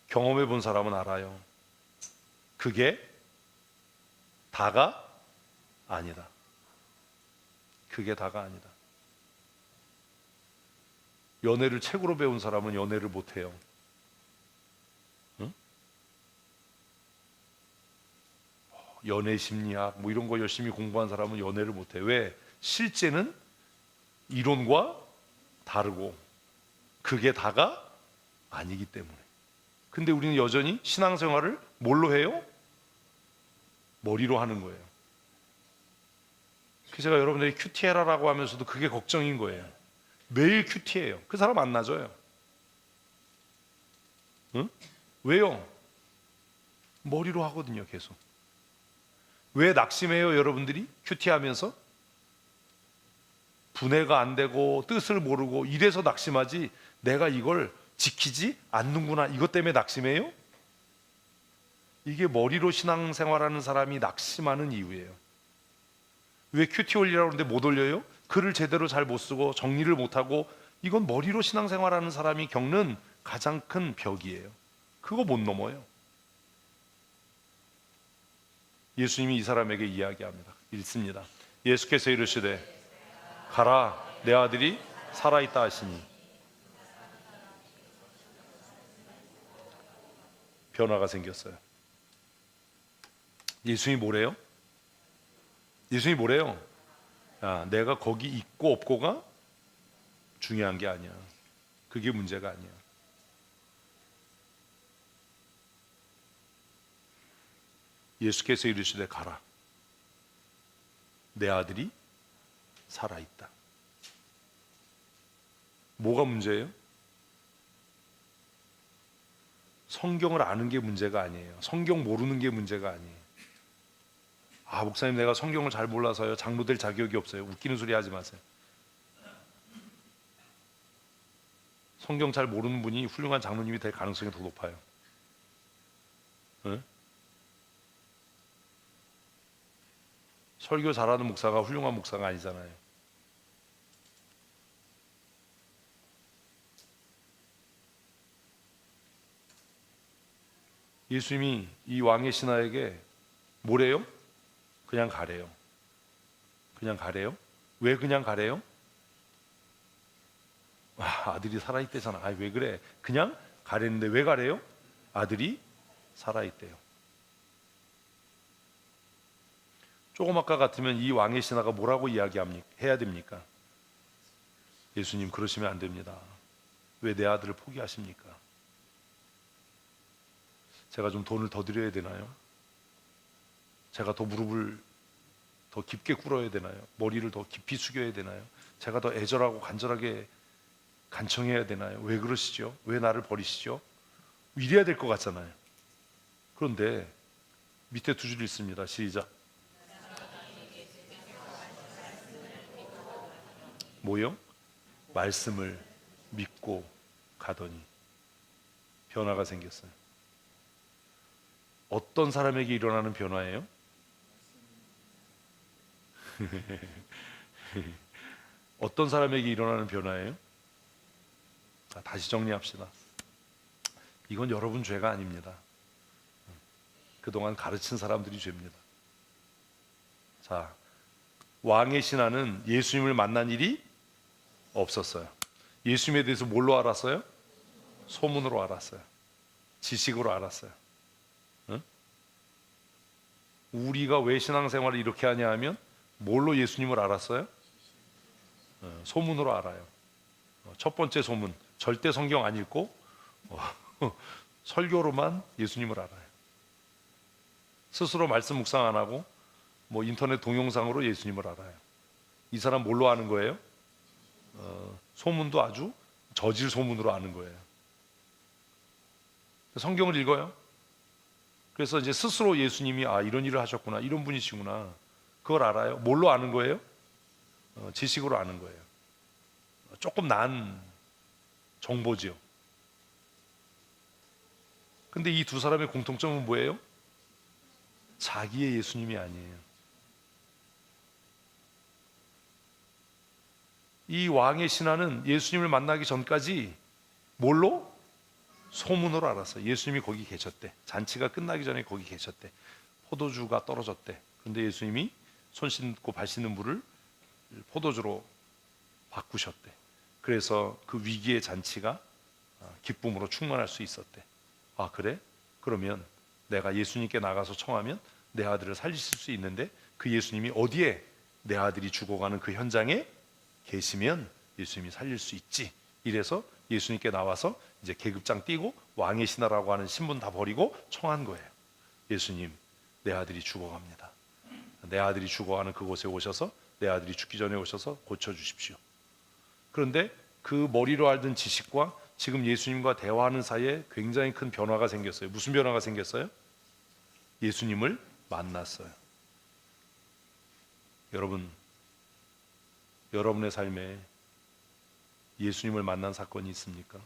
경험해 본 사람은 알아요. 그게 다가 아니다. 그게 다가 아니다. 연애를 책으로 배운 사람은 연애를 못해요. 응? 연애 심리학 뭐 이런 거 열심히 공부한 사람은 연애를 못해요. 왜? 실제는 이론과 다르고 그게 다가 아니기 때문에. 근데 우리는 여전히 신앙생활을 뭘로 해요? 머리로 하는 거예요. 그래서 제가 여러분들이 큐티해라라고 하면서도 그게 걱정인 거예요. 매일 큐티해요. 그 사람 안 나아져요. 응? 왜요? 머리로 하거든요, 계속. 왜 낙심해요, 여러분들이? 큐티하면서? 분해가 안 되고 뜻을 모르고 이래서 낙심하지, 내가 이걸 지키지 않는구나, 이것 때문에 낙심해요? 이게 머리로 신앙생활하는 사람이 낙심하는 이유예요. 왜 큐티 올리라고 하는데 못 올려요? 글을 제대로 잘 못 쓰고 정리를 못하고. 이건 머리로 신앙생활하는 사람이 겪는 가장 큰 벽이에요. 그거 못 넘어요. 예수님이 이 사람에게 이야기합니다. 읽습니다. 예수께서 이르시되 가라, 내 아들이 살아있다 하시니. 변화가 생겼어요. 예수님이 뭐래요? 예수님이 뭐래요? 야, 내가 거기 있고 없고가 중요한 게 아니야. 그게 문제가 아니야. 예수께서 이르시되 가라, 내 아들이 살아있다. 뭐가 문제예요? 성경을 아는 게 문제가 아니에요. 성경 모르는 게 문제가 아니에요. 아, 목사님 내가 성경을 잘 몰라서요, 장로 될 자격이 없어요. 웃기는 소리 하지 마세요. 성경 잘 모르는 분이 훌륭한 장로님이 될 가능성이 더 높아요. 네? 설교 잘하는 목사가 훌륭한 목사가 아니잖아요. 예수님이 이 왕의 신하에게 뭐래요? 그냥 가래요. 그냥 가래요? 왜 그냥 가래요? 아들이 살아있대잖아. 왜 그래? 그냥 가랬는데 왜 가래요? 아들이 살아있대요. 조금 아까 같으면 이 왕의 신하가 뭐라고 해야 됩니까? 예수님 그러시면 안 됩니다. 왜 내 아들을 포기하십니까? 제가 좀 돈을 더 드려야 되나요? 제가 더 무릎을 더 깊게 꿇어야 되나요? 머리를 더 깊이 숙여야 되나요? 제가 더 애절하고 간절하게 간청해야 되나요? 왜 그러시죠? 왜 나를 버리시죠? 이래야 될 것 같잖아요. 그런데 밑에 두 줄 있습니다. 시작. 뭐요? 말씀을 믿고 가더니 변화가 생겼어요. 어떤 사람에게 일어나는 변화예요? 어떤 사람에게 일어나는 변화예요? 다시 정리합시다. 이건 여러분 죄가 아닙니다. 그동안 가르친 사람들이 죄입니다. 자, 왕의 신하는 예수님을 만난 일이 없었어요. 예수님에 대해서 뭘로 알았어요? 소문으로 알았어요. 지식으로 알았어요. 응? 우리가 왜 신앙생활을 이렇게 하냐 하면 뭘로 예수님을 알았어요? 소문으로 알아요. 첫 번째 소문, 절대 성경 안 읽고 설교로만 예수님을 알아요. 스스로 말씀 묵상 안 하고 뭐 인터넷 동영상으로 예수님을 알아요. 이 사람 뭘로 아는 거예요? 소문도 아주 저질 소문으로 아는 거예요. 성경을 읽어요. 그래서 이제 스스로 예수님이 이런 일을 하셨구나, 이런 분이시구나, 그걸 알아요. 뭘로 아는 거예요? 지식으로 아는 거예요. 조금 난 정보지요. 근데 이 두 사람의 공통점은 뭐예요? 자기의 예수님이 아니에요. 이 왕의 신하는 예수님을 만나기 전까지 뭘로? 소문으로 알았어요. 예수님이 거기 계셨대. 잔치가 끝나기 전에 거기 계셨대. 포도주가 떨어졌대. 그런데 예수님이 손 씻고 발 씻는 물을 포도주로 바꾸셨대. 그래서 그 위기의 잔치가 기쁨으로 충만할 수 있었대. 그래? 그러면 내가 예수님께 나가서 청하면 내 아들을 살리실 수 있는데, 그 예수님이 어디에? 내 아들이 죽어가는 그 현장에 계시면 예수님이 살릴 수 있지. 이래서 예수님께 나와서 이제 계급장 띄고 왕의 신하라고 하는 신분 다 버리고 청한 거예요. 예수님, 내 아들이 죽어갑니다. 내 아들이 죽어가는 그곳에 오셔서, 내 아들이 죽기 전에 오셔서 고쳐주십시오. 그런데 그 머리로 알던 지식과 지금 예수님과 대화하는 사이에 굉장히 큰 변화가 생겼어요. 무슨 변화가 생겼어요? 예수님을 만났어요. 여러분의 삶에 예수님을 만난 사건이 있습니까?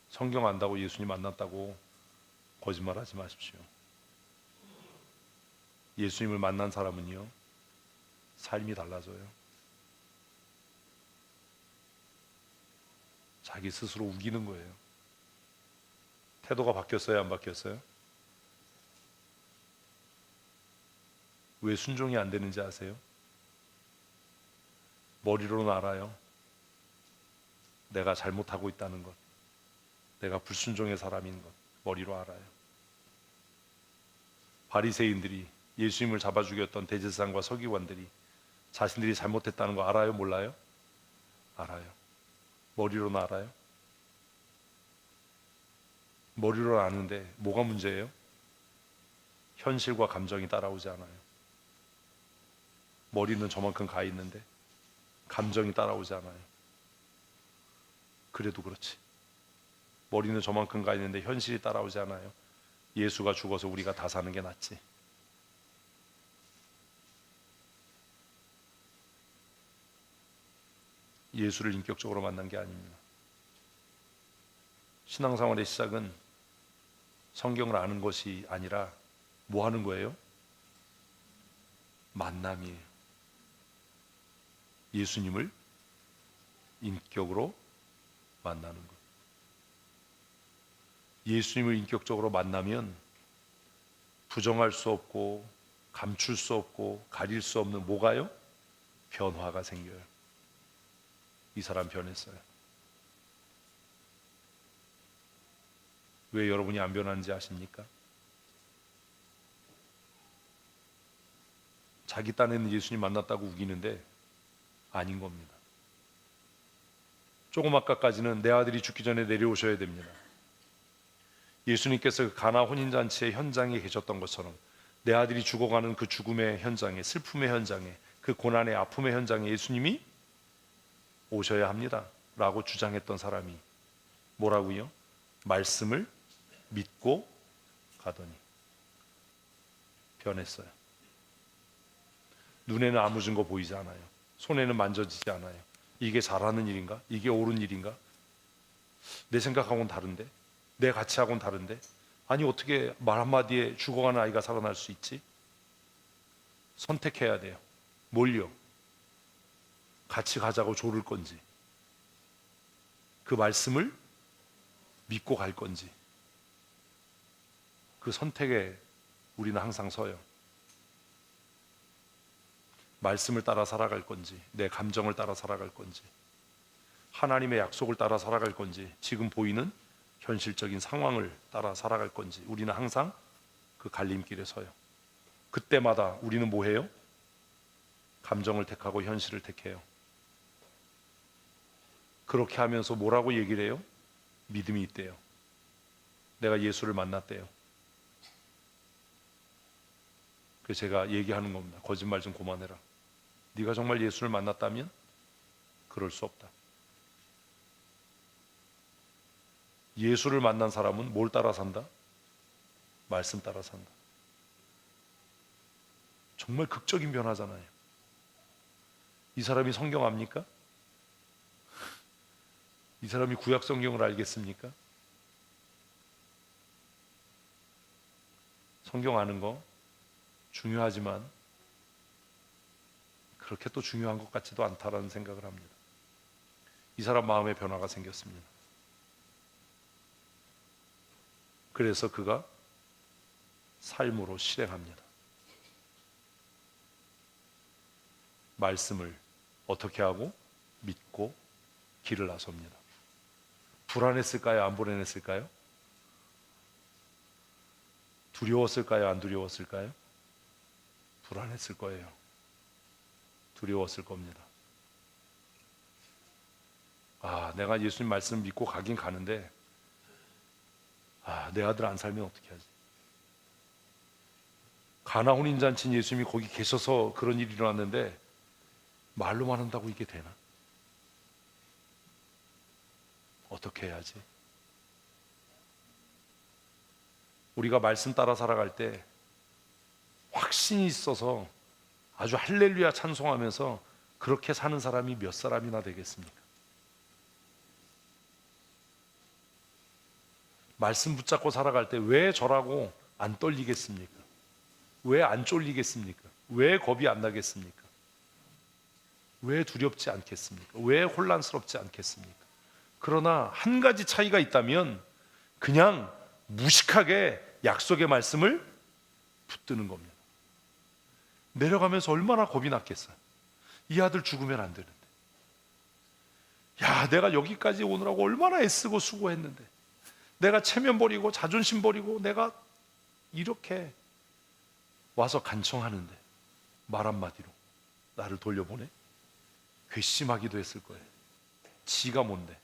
성경 안다고 예수님 만났다고 거짓말하지 마십시오. 예수님을 만난 사람은요, 삶이 달라져요. 자기 스스로 우기는 거예요. 태도가 바뀌었어요, 안 바뀌었어요? 왜 순종이 안 되는지 아세요? 머리로는 알아요. 내가 잘못하고 있다는 것, 내가 불순종의 사람인 것 머리로 알아요. 바리새인들이, 예수님을 잡아 죽였던 대제사장과 서기관들이 자신들이 잘못했다는 거 알아요, 몰라요? 알아요. 머리로는 알아요. 머리로 아는데 뭐가 문제예요? 현실과 감정이 따라오지 않아요. 머리는 저만큼 가 있는데 감정이 따라오지 않아요. 그래도 그렇지. 머리는 저만큼 가 있는데 현실이 따라오지 않아요. 예수가 죽어서 우리가 다 사는 게 낫지. 예수를 인격적으로 만난 게 아닙니다. 신앙생활의 시작은 성경을 아는 것이 아니라 뭐 하는 거예요? 만남이에요. 예수님을 인격으로 만나는 것. 예수님을 인격적으로 만나면 부정할 수 없고 감출 수 없고 가릴 수 없는 뭐가요? 변화가 생겨요. 이 사람 변했어요. 왜 여러분이 안 변하는지 아십니까? 자기 딴에는 예수님 만났다고 우기는데 아닌 겁니다. 조금 아까까지는 내 아들이 죽기 전에 내려오셔야 됩니다. 예수님께서 가나 혼인잔치의 현장에 계셨던 것처럼 내 아들이 죽어가는 그 죽음의 현장에, 슬픔의 현장에, 그 고난의 아픔의 현장에 예수님이 오셔야 합니다 라고 주장했던 사람이 뭐라고요? 말씀을 믿고 가더니 변했어요. 눈에는 아무 증거 보이지 않아요. 손에는 만져지지 않아요. 이게 잘하는 일인가? 이게 옳은 일인가? 내 생각하고는 다른데? 내 가치하고는 다른데? 아니 어떻게 말 한마디에 죽어가는 아이가 살아날 수 있지? 선택해야 돼요. 뭘요? 같이 가자고 조를 건지, 그 말씀을 믿고 갈 건지, 그 선택에 우리는 항상 서요. 말씀을 따라 살아갈 건지, 내 감정을 따라 살아갈 건지, 하나님의 약속을 따라 살아갈 건지, 지금 보이는 현실적인 상황을 따라 살아갈 건지, 우리는 항상 그 갈림길에 서요. 그때마다 우리는 뭐 해요? 감정을 택하고 현실을 택해요. 그렇게 하면서 뭐라고 얘기를 해요? 믿음이 있대요. 내가 예수를 만났대요. 그래서 제가 얘기하는 겁니다. 거짓말 좀 그만해라. 네가 정말 예수를 만났다면 그럴 수 없다. 예수를 만난 사람은 뭘 따라 산다? 말씀 따라 산다. 정말 극적인 변화잖아요. 이 사람이 성경 압니까? 이 사람이 구약 성경을 알겠습니까? 성경 아는 거 중요하지만 그렇게 또 중요한 것 같지도 않다라는 생각을 합니다. 이 사람 마음에 변화가 생겼습니다. 그래서 그가 삶으로 실행합니다. 말씀을 어떻게 하고? 믿고 길을 나섭니다. 불안했을까요? 안 불안했을까요? 두려웠을까요? 안 두려웠을까요? 불안했을 거예요. 두려웠을 겁니다. 내가 예수님 말씀 믿고 가긴 가는데 내 아들 안 살면 어떻게 하지? 가나 혼인잔치 예수님이 거기 계셔서 그런 일이 일어났는데 말로만 한다고 이게 되나? 어떻게 해야지? 우리가 말씀 따라 살아갈 때 확신이 있어서 아주 할렐루야 찬송하면서 그렇게 사는 사람이 몇 사람이나 되겠습니까? 말씀 붙잡고 살아갈 때 왜 저라고 안 떨리겠습니까? 왜 안 쫄리겠습니까? 왜 겁이 안 나겠습니까? 왜 두렵지 않겠습니까? 왜 혼란스럽지 않겠습니까? 그러나 한 가지 차이가 있다면 그냥 무식하게 약속의 말씀을 붙드는 겁니다. 내려가면서 얼마나 겁이 났겠어요. 이 아들 죽으면 안 되는데, 내가 여기까지 오느라고 얼마나 애쓰고 수고했는데, 내가 체면 버리고 자존심 버리고 내가 이렇게 와서 간청하는데 말 한마디로 나를 돌려보내? 괘씸하기도 했을 거예요. 지가 뭔데?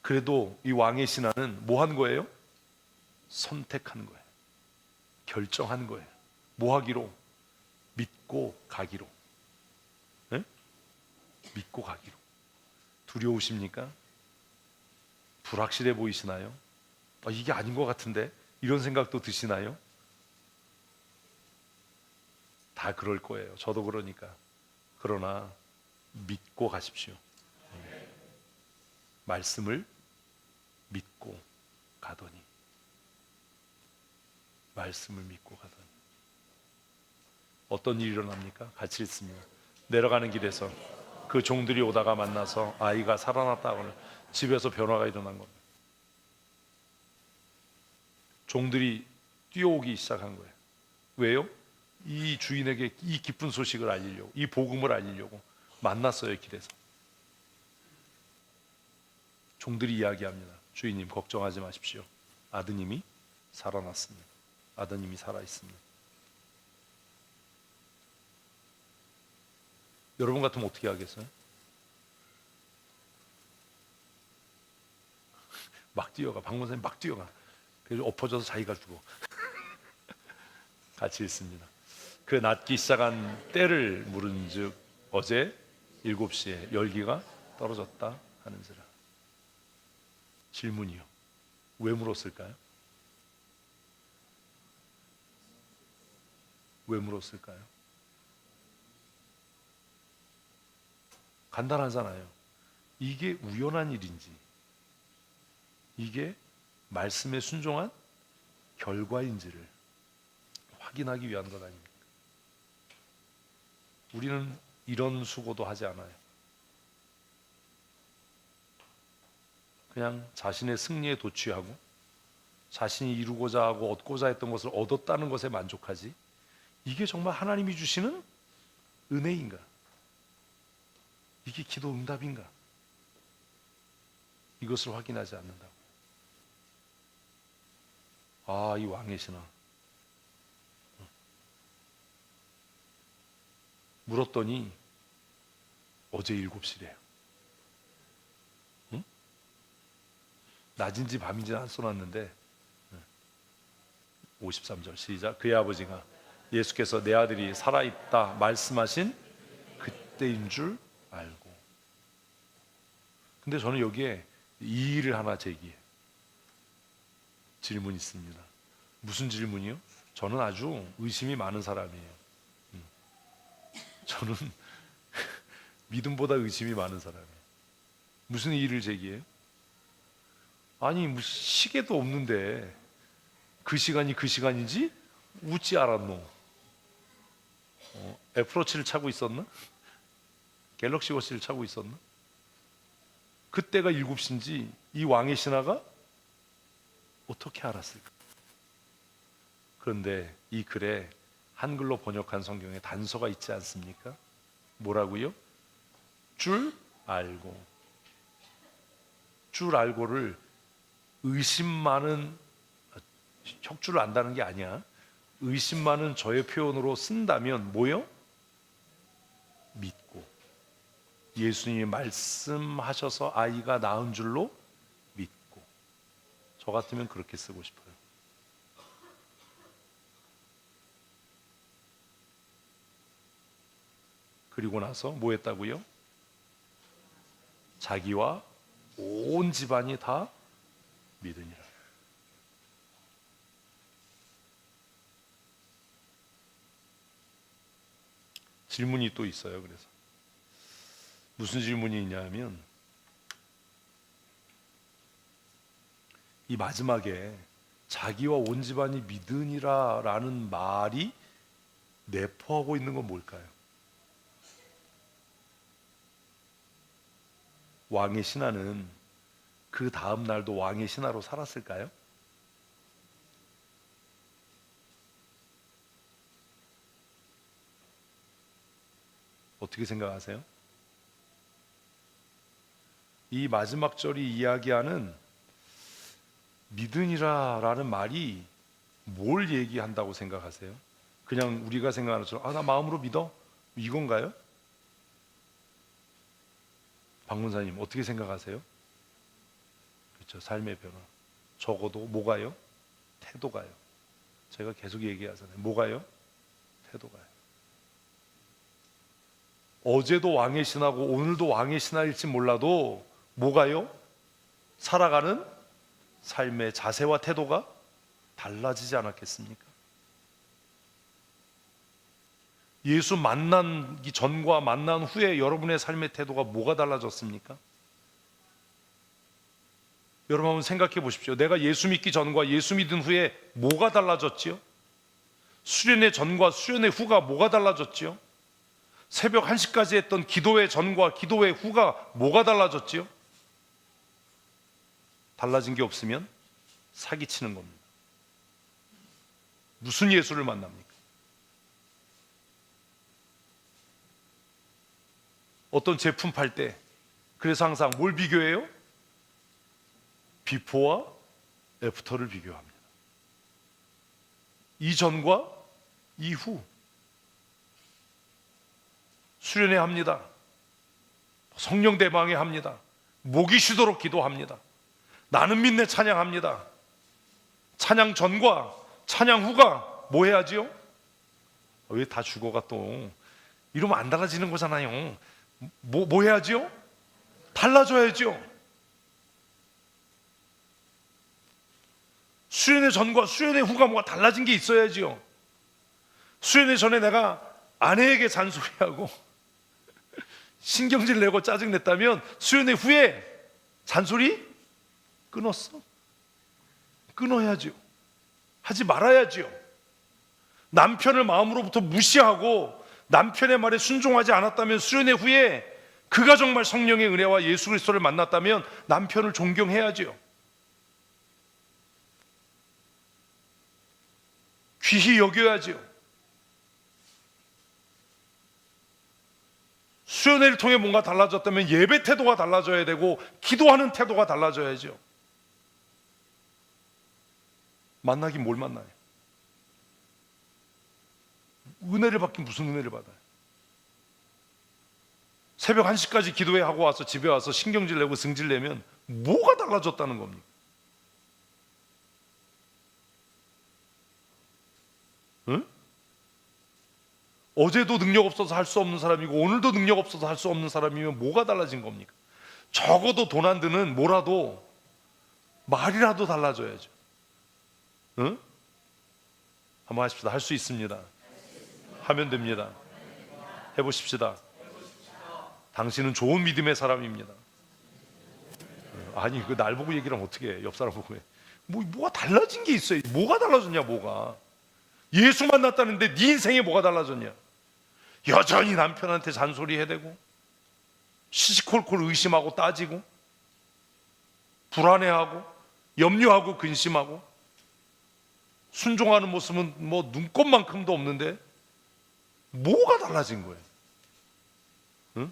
그래도 이 왕의 신하는 뭐 한 거예요? 선택한 거예요. 결정한 거예요. 뭐 하기로? 믿고 가기로. 네? 믿고 가기로. 두려우십니까? 불확실해 보이시나요? 이게 아닌 것 같은데? 이런 생각도 드시나요? 다 그럴 거예요. 저도 그러니까. 그러나 믿고 가십시오. 말씀을 믿고 가더니, 말씀을 믿고 가더니 어떤 일이 일어납니까? 같이 읽습니다. 내려가는 길에서 그 종들이 오다가 만나서 아이가 살아났다고는 집에서 변화가 일어난 겁니다. 종들이 뛰어오기 시작한 거예요. 왜요? 이 주인에게 이 기쁜 소식을 알리려고, 이 복음을 알리려고 만났어요, 길에서. 종들이 이야기합니다. 주인님, 걱정하지 마십시오. 아드님이 살아났습니다. 아드님이 살아있습니다. 여러분 같으면 어떻게 하겠어요? 막 뛰어가. 박문사님 막 뛰어가. 그래서 엎어져서 자기가 죽어. 같이 있습니다. 그 낮기 시작한 때를 물은즉 어제 7시에 열기가 떨어졌다 하는지라. 질문이요. 왜 물었을까요? 왜 물었을까요? 간단하잖아요. 이게 우연한 일인지, 이게 말씀에 순종한 결과인지를 확인하기 위한 것 아닙니까? 우리는 이런 수고도 하지 않아요. 그냥 자신의 승리에 도취하고 자신이 이루고자 하고 얻고자 했던 것을 얻었다는 것에 만족하지, 이게 정말 하나님이 주시는 은혜인가? 이게 기도 응답인가? 이것을 확인하지 않는다고. 아, 이 왕의 신앙. 물었더니 어제 7시래요. 응? 낮인지 밤인지 안 써놨는데 53절 시작. 그의 아버지가 예수께서 내 아들이 살아있다 말씀하신 그때인 줄 알고. 근데 저는 여기에 이의를 하나 제기해. 질문이 있습니다. 무슨 질문이요? 저는 아주 의심이 많은 사람이에요. 저는 믿음보다 의심이 많은 사람이에요. 무슨 이의를 제기해요? 아니, 뭐 시계도 없는데 그 시간이 그 시간인지 웃지 않았노? 애플워치를 차고 있었나? 갤럭시 워치를 차고 있었나? 그때가 7시인지 이 왕의 신하가 어떻게 알았을까? 그런데 이 글에 한글로 번역한 성경에 단서가 있지 않습니까? 뭐라고요? 줄 알고. 줄 알고를 의심 많은, 혁줄을 안다는 게 아니야. 의심 많은 저의 표현으로 쓴다면 뭐요? 믿고. 예수님이 말씀하셔서 아이가 낳은 줄로 믿고. 저 같으면 그렇게 쓰고 싶어요. 그리고 나서 뭐 했다고요? 자기와 온 집안이 다 믿으니라. 질문이 또 있어요. 그래서 무슨 질문이 있냐면, 이 마지막에 자기와 온 집안이 믿으니라 라는 말이 내포하고 있는 건 뭘까요? 왕의 신하는 그 다음 날도 왕의 신하로 살았을까요? 어떻게 생각하세요? 이 마지막 절이 이야기하는 믿으니라 라는 말이 뭘 얘기한다고 생각하세요? 그냥 우리가 생각하는 것처럼 나 마음으로 믿어? 이건가요? 박문사님 어떻게 생각하세요? 그렇죠. 삶의 변화. 적어도 뭐가요? 태도가요. 제가 계속 얘기하잖아요. 뭐가요? 태도가요. 어제도 왕의 신하고 오늘도 왕의 신하일지 몰라도 뭐가요? 살아가는 삶의 자세와 태도가 달라지지 않았겠습니까? 예수 만나기 전과 만난 후에 여러분의 삶의 태도가 뭐가 달라졌습니까? 여러분 한번 생각해 보십시오. 내가 예수 믿기 전과 예수 믿은 후에 뭐가 달라졌지요? 수련의 전과 수련의 후가 뭐가 달라졌지요? 새벽 1시까지 했던 기도회 전과 기도회 후가 뭐가 달라졌지요? 달라진 게 없으면 사기치는 겁니다. 무슨 예수를 만납니까? 어떤 제품 팔 때 그래서 항상 뭘 비교해요? 비포와 애프터를 비교합니다. 이전과 이후. 수련회 합니다. 성령 대방회 합니다. 목이 쉬도록 기도합니다. 나는 믿네 찬양합니다. 찬양 전과 찬양 후가 뭐 해야지요? 왜 다 죽어가 또 이러면 안 달라지는 거잖아요. 뭐 해야지요? 달라져야죠. 수련회 전과 수련회 후가 뭐가 달라진 게 있어야지요. 수련회 전에 내가 아내에게 잔소리하고 신경질 내고 짜증 냈다면 수련회 후에 잔소리 끊었어. 끊어야죠. 하지 말아야지요. 남편을 마음으로부터 무시하고 남편의 말에 순종하지 않았다면 수련회 후에 그가 정말 성령의 은혜와 예수 그리스도를 만났다면 남편을 존경해야지요. 귀히 여겨야지요. 수련회를 통해 뭔가 달라졌다면 예배 태도가 달라져야 되고 기도하는 태도가 달라져야죠. 만나긴 뭘 만나요? 은혜를 받긴 무슨 은혜를 받아요? 새벽 1시까지 기도회 하고 와서 집에 와서 신경질 내고 승질 내면 뭐가 달라졌다는 겁니까? 응? 어제도 능력 없어서 할 수 없는 사람이고 오늘도 능력 없어서 할 수 없는 사람이면 뭐가 달라진 겁니까? 적어도 돈 안 드는 뭐라도 말이라도 달라져야죠. 응? 한번 하십시다. 할 수 있습니다. 하면 됩니다. 해보십시다. 당신은 좋은 믿음의 사람입니다. 아니 그 날 보고 얘기를 하면 어떻게 해? 옆 사람 보고 해. 뭐가 달라진 게 있어요. 뭐가 달라졌냐? 뭐가 예수 만났다는데 네 인생에 뭐가 달라졌냐? 여전히 남편한테 잔소리 해대고 시시콜콜 의심하고 따지고 불안해하고 염려하고 근심하고 순종하는 모습은 뭐 눈꼽만큼도 없는데 뭐가 달라진 거예요? 응?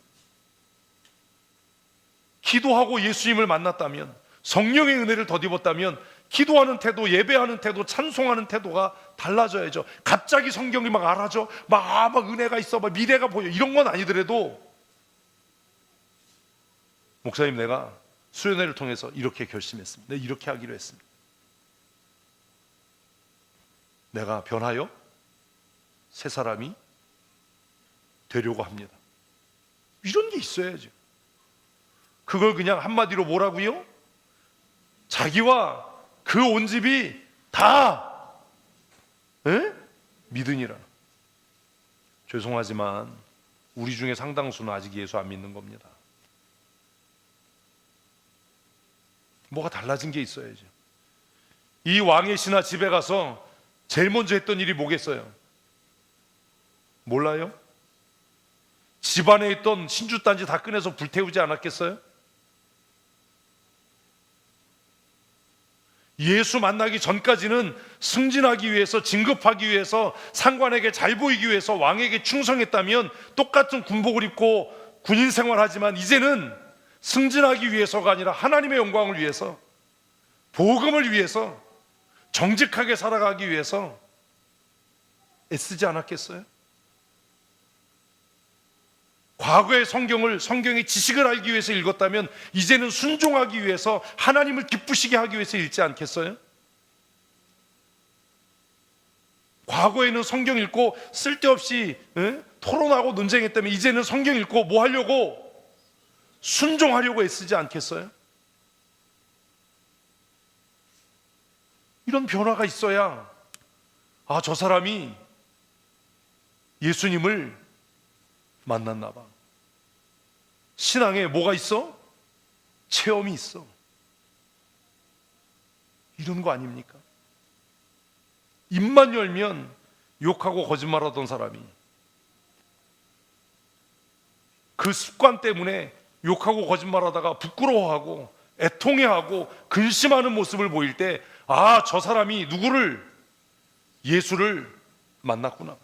기도하고 예수님을 만났다면 성령의 은혜를 덧입었다면 기도하는 태도, 예배하는 태도, 찬송하는 태도가 달라져야죠. 갑자기 성경이 막 알아져, 막 은혜가 있어, 막 미래가 보여 이런 건 아니더라도 목사님 내가 수련회를 통해서 이렇게 결심했습니다. 내가 이렇게 하기로 했습니다. 내가 변하여 새 사람이 되려고 합니다. 이런 게 있어야죠. 그걸 그냥 한마디로 뭐라고요? 자기와 그 온 집이 다 믿으니라. 죄송하지만 우리 중에 상당수는 아직 예수 안 믿는 겁니다. 뭐가 달라진 게 있어야죠. 이 왕의 신하 집에 가서 제일 먼저 했던 일이 뭐겠어요? 몰라요? 집안에 있던 신주단지 다 꺼내서 불태우지 않았겠어요? 예수 만나기 전까지는 승진하기 위해서, 진급하기 위해서, 상관에게 잘 보이기 위해서 왕에게 충성했다면 똑같은 군복을 입고 군인 생활하지만 이제는 승진하기 위해서가 아니라 하나님의 영광을 위해서, 복음을 위해서, 정직하게 살아가기 위해서 애쓰지 않았겠어요? 과거의 성경의 지식을 알기 위해서 읽었다면 이제는 순종하기 위해서, 하나님을 기쁘시게 하기 위해서 읽지 않겠어요? 과거에는 성경 읽고 쓸데없이 토론하고 논쟁했다면 이제는 성경 읽고 뭐 하려고? 순종하려고 애쓰지 않겠어요? 이런 변화가 있어야 저 사람이 예수님을 만났나 봐. 신앙에 뭐가 있어? 체험이 있어. 이런 거 아닙니까? 입만 열면 욕하고 거짓말하던 사람이 그 습관 때문에 욕하고 거짓말하다가 부끄러워하고 애통해하고 근심하는 모습을 보일 때 저 사람이 누구를? 예수를 만났구나.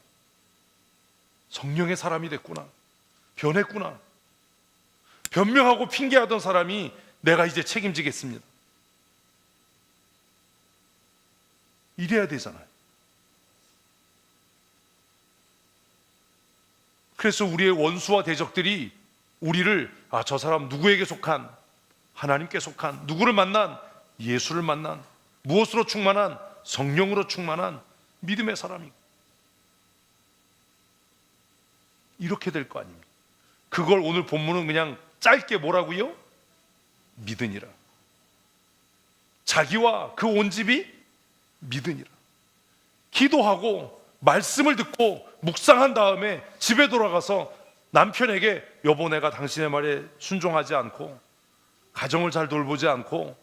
성령의 사람이 됐구나. 변했구나. 변명하고 핑계하던 사람이 내가 이제 책임지겠습니다. 이래야 되잖아요. 그래서 우리의 원수와 대적들이 우리를 저 사람 누구에게 속한? 하나님께 속한, 누구를 만난? 예수를 만난, 무엇으로 충만한? 성령으로 충만한 믿음의 사람이고, 이렇게 될 거 아닙니까? 그걸 오늘 본문은 그냥 짧게 뭐라고요? 믿으니라. 자기와 그 온 집이 믿으니라. 기도하고 말씀을 듣고 묵상한 다음에 집에 돌아가서 남편에게, 여보, 내가 당신의 말에 순종하지 않고 가정을 잘 돌보지 않고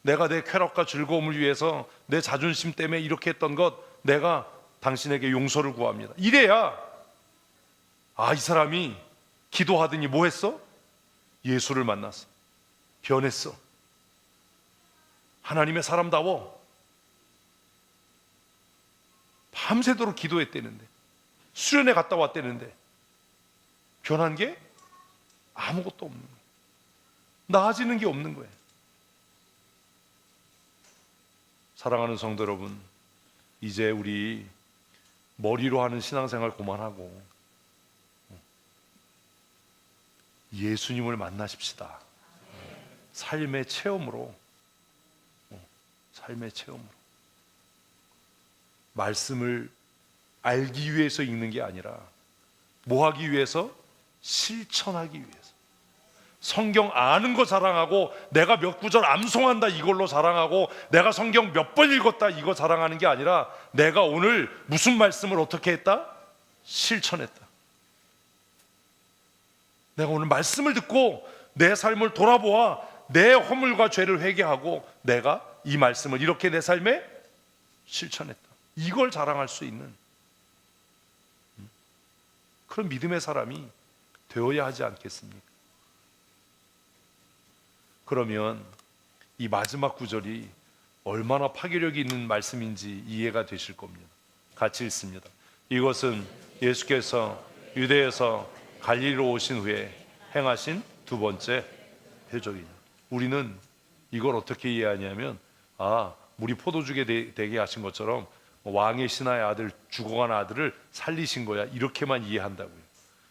내가 내 쾌락과 즐거움을 위해서 내 자존심 때문에 이렇게 했던 것, 내가 당신에게 용서를 구합니다. 이래야 이 사람이 기도하더니 뭐 했어? 예수를 만났어. 변했어. 하나님의 사람다워. 밤새도록 기도했대는데, 수련회 갔다 왔대는데 변한 게 아무것도 없는 거예요. 나아지는 게 없는 거예요. 사랑하는 성도 여러분, 이제 우리 머리로 하는 신앙생활 그만하고 예수님을 만나십시다. 삶의 체험으로, 삶의 체험으로. 말씀을 알기 위해서 읽는 게 아니라 뭐 하기 위해서? 실천하기 위해서. 성경 아는 거 자랑하고 내가 몇 구절 암송한다 이걸로 자랑하고 내가 성경 몇 번 읽었다 이거 자랑하는 게 아니라 내가 오늘 무슨 말씀을 어떻게 했다? 실천했다. 내가 오늘 말씀을 듣고 내 삶을 돌아보아 내 허물과 죄를 회개하고 내가 이 말씀을 이렇게 내 삶에 실천했다. 이걸 자랑할 수 있는 그런 믿음의 사람이 되어야 하지 않겠습니까? 그러면 이 마지막 구절이 얼마나 파괴력이 있는 말씀인지 이해가 되실 겁니다. 같이 읽습니다. 이것은 예수께서 유대에서 갈릴리로 오신 후에 행하신 두 번째 표적이냐. 우리는 이걸 어떻게 이해하냐면 물이 포도주게 되게 하신 것처럼 왕의 신하의 아들, 죽어간 아들을 살리신 거야, 이렇게만 이해한다고요.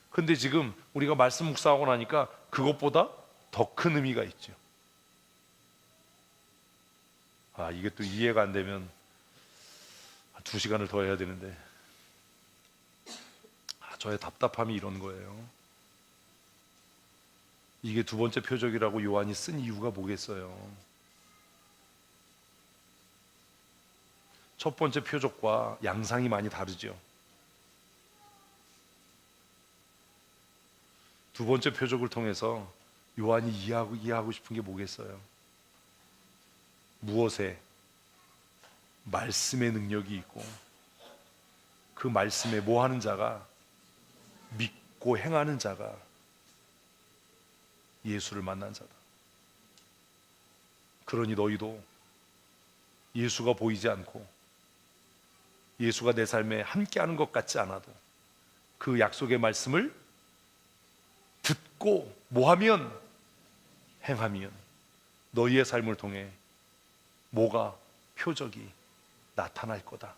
근데 지금 우리가 말씀 묵상하고 나니까 그것보다 더 큰 의미가 있죠. 이게 또 이해가 안 되면 2시간을 더 해야 되는데 저의 답답함이 이런 거예요. 이게 두 번째 표적이라고 요한이 쓴 이유가 뭐겠어요? 첫 번째 표적과 양상이 많이 다르죠. 두 번째 표적을 통해서 요한이 이해하고 싶은 게 뭐겠어요? 무엇에? 말씀의 능력이 있고 그 말씀에 뭐 하는 자가? 믿고 행하는 자가 예수를 만난 자다. 그러니 너희도 예수가 보이지 않고 예수가 내 삶에 함께하는 것 같지 않아도 그 약속의 말씀을 듣고 뭐하면? 행하면 너희의 삶을 통해 뭐가? 표적이 나타날 거다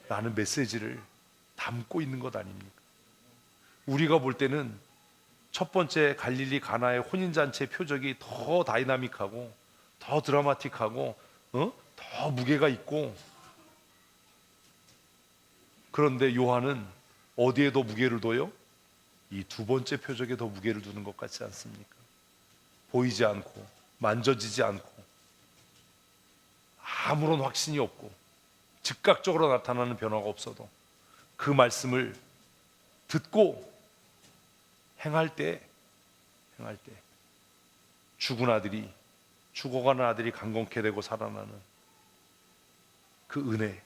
라는 메시지를 담고 있는 것 아닙니까? 우리가 볼 때는 첫 번째 갈릴리 가나의 혼인잔치의 표적이 더 다이나믹하고 더 드라마틱하고 더 무게가 있고, 그런데 요한은 어디에 더 무게를 둬요? 이 두 번째 표적에 더 무게를 두는 것 같지 않습니까? 보이지 않고 만져지지 않고 아무런 확신이 없고 즉각적으로 나타나는 변화가 없어도 그 말씀을 듣고 행할 때 죽어가는 아들이 강건케 되고 살아나는 그 은혜,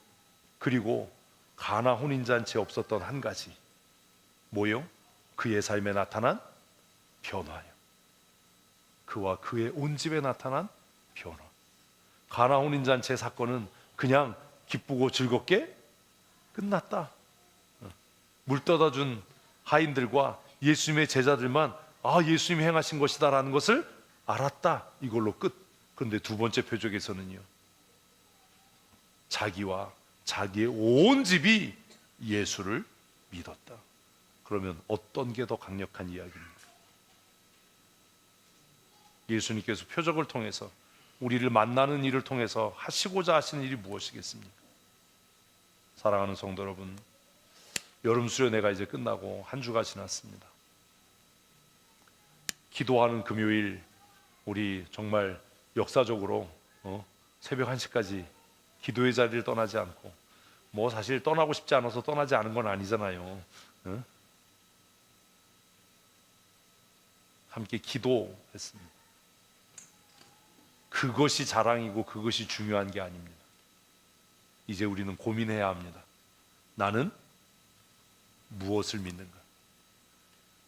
그리고 가나 혼인잔치에 없었던 한 가지 뭐요? 그의 삶에 나타난 변화요. 그와 그의 온 집에 나타난 변화. 가나 혼인잔치의 사건은 그냥 기쁘고 즐겁게 끝났다. 물 떠다 준 하인들과 예수님의 제자들만 예수님이 행하신 것이다 라는 것을 알았다, 이걸로 끝. 그런데 두 번째 표적에서는요, 자기와 자기의 온 집이 예수를 믿었다. 그러면 어떤 게 더 강력한 이야기입니까? 예수님께서 표적을 통해서 우리를 만나는 일을 통해서 하시고자 하시는 일이 무엇이겠습니까? 사랑하는 성도 여러분, 여름 수련회가 이제 끝나고 한 주가 지났습니다. 기도하는 금요일, 우리 정말 역사적으로 새벽 1시까지 기도의 자리를 떠나지 않고, 뭐 사실 떠나고 싶지 않아서 떠나지 않은 건 아니잖아요. 함께 기도했습니다. 그것이 자랑이고 그것이 중요한 게 아닙니다. 이제 우리는 고민해야 합니다. 나는 무엇을 믿는가?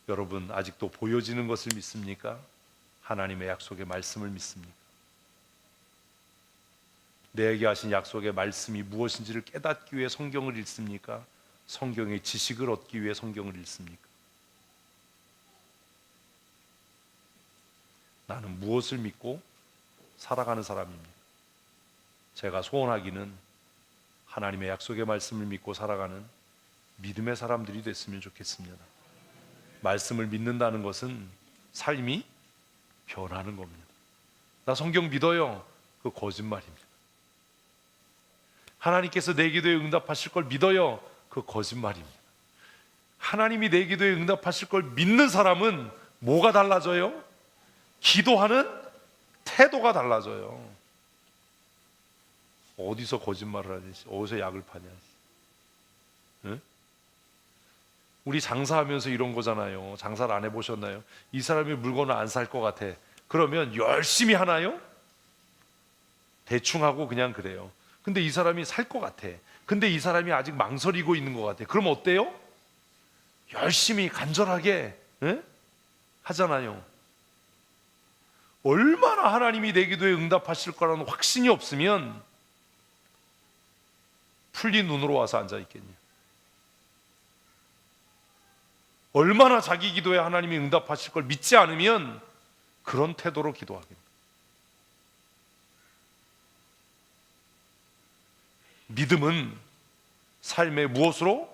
여러분, 아직도 보여지는 것을 믿습니까? 하나님의 약속의 말씀을 믿습니까? 내게 하신 약속의 말씀이 무엇인지를 깨닫기 위해 성경을 읽습니까? 성경의 지식을 얻기 위해 성경을 읽습니까? 나는 무엇을 믿고 살아가는 사람입니다. 제가 소원하기는 하나님의 약속의 말씀을 믿고 살아가는 믿음의 사람들이 됐으면 좋겠습니다. 말씀을 믿는다는 것은 삶이 변하는 겁니다. 나 성경 믿어요. 그 거짓말입니다. 하나님께서 내 기도에 응답하실 걸 믿어요. 그 거짓말입니다. 하나님이 내 기도에 응답하실 걸 믿는 사람은 뭐가 달라져요? 기도하는 태도가 달라져요. 어디서 거짓말을 하지? 어디서 약을 파냐? 응? 우리 장사하면서 이런 거잖아요. 장사를 안 해보셨나요? 이 사람이 물건을 안 살 것 같아. 그러면 열심히 하나요? 대충 하고 그냥 그래요. 근데 이 사람이 살 것 같아. 근데 이 사람이 아직 망설이고 있는 것 같아. 그럼 어때요? 열심히 간절하게 하잖아요. 얼마나 하나님이 내 기도에 응답하실 거라는 확신이 없으면 풀린 눈으로 와서 앉아있겠냐. 얼마나 자기 기도에 하나님이 응답하실 걸 믿지 않으면 그런 태도로 기도하겠냐. 믿음은 삶의 무엇으로?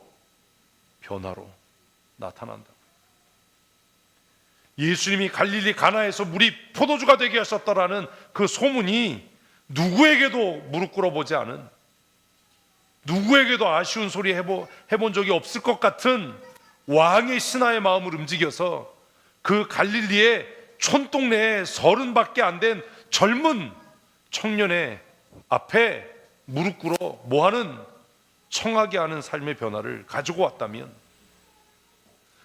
변화로 나타난다. 예수님이 갈릴리 가나에서 물이 포도주가 되게 하셨다라는 그 소문이 누구에게도 무릎 꿇어보지 않은, 누구에게도 아쉬운 소리 해본 적이 없을 것 같은 왕의 신하의 마음을 움직여서 그 갈릴리의 촌동네에 30밖에 안 된 젊은 청년의 앞에 무릎 꿇어 뭐하는? 청하게 하는 삶의 변화를 가지고 왔다면,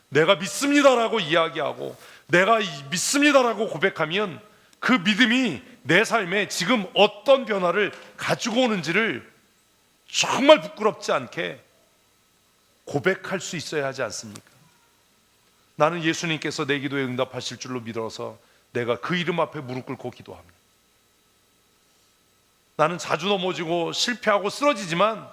내가 믿습니다라고 이야기하고 내가 믿습니다라고 고백하면 그 믿음이 내 삶에 지금 어떤 변화를 가지고 오는지를 정말 부끄럽지 않게 고백할 수 있어야 하지 않습니까? 나는 예수님께서 내 기도에 응답하실 줄로 믿어서 내가 그 이름 앞에 무릎 꿇고 기도합니다. 나는 자주 넘어지고 실패하고 쓰러지지만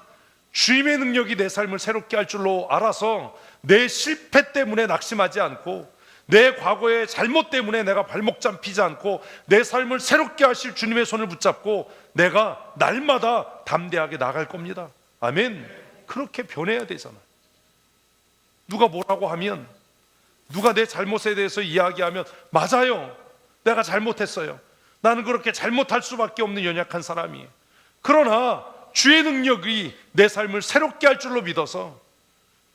주님의 능력이 내 삶을 새롭게 할 줄로 알아서 내 실패 때문에 낙심하지 않고, 내 과거의 잘못 때문에 내가 발목 잡히지 않고 내 삶을 새롭게 하실 주님의 손을 붙잡고 내가 날마다 담대하게 나갈 겁니다. 아멘. 그렇게 변해야 되잖아요. 누가 뭐라고 하면, 누가 내 잘못에 대해서 이야기하면 맞아요, 내가 잘못했어요. 나는 그렇게 잘못할 수밖에 없는 연약한 사람이에요. 그러나 주의 능력이 내 삶을 새롭게 할 줄로 믿어서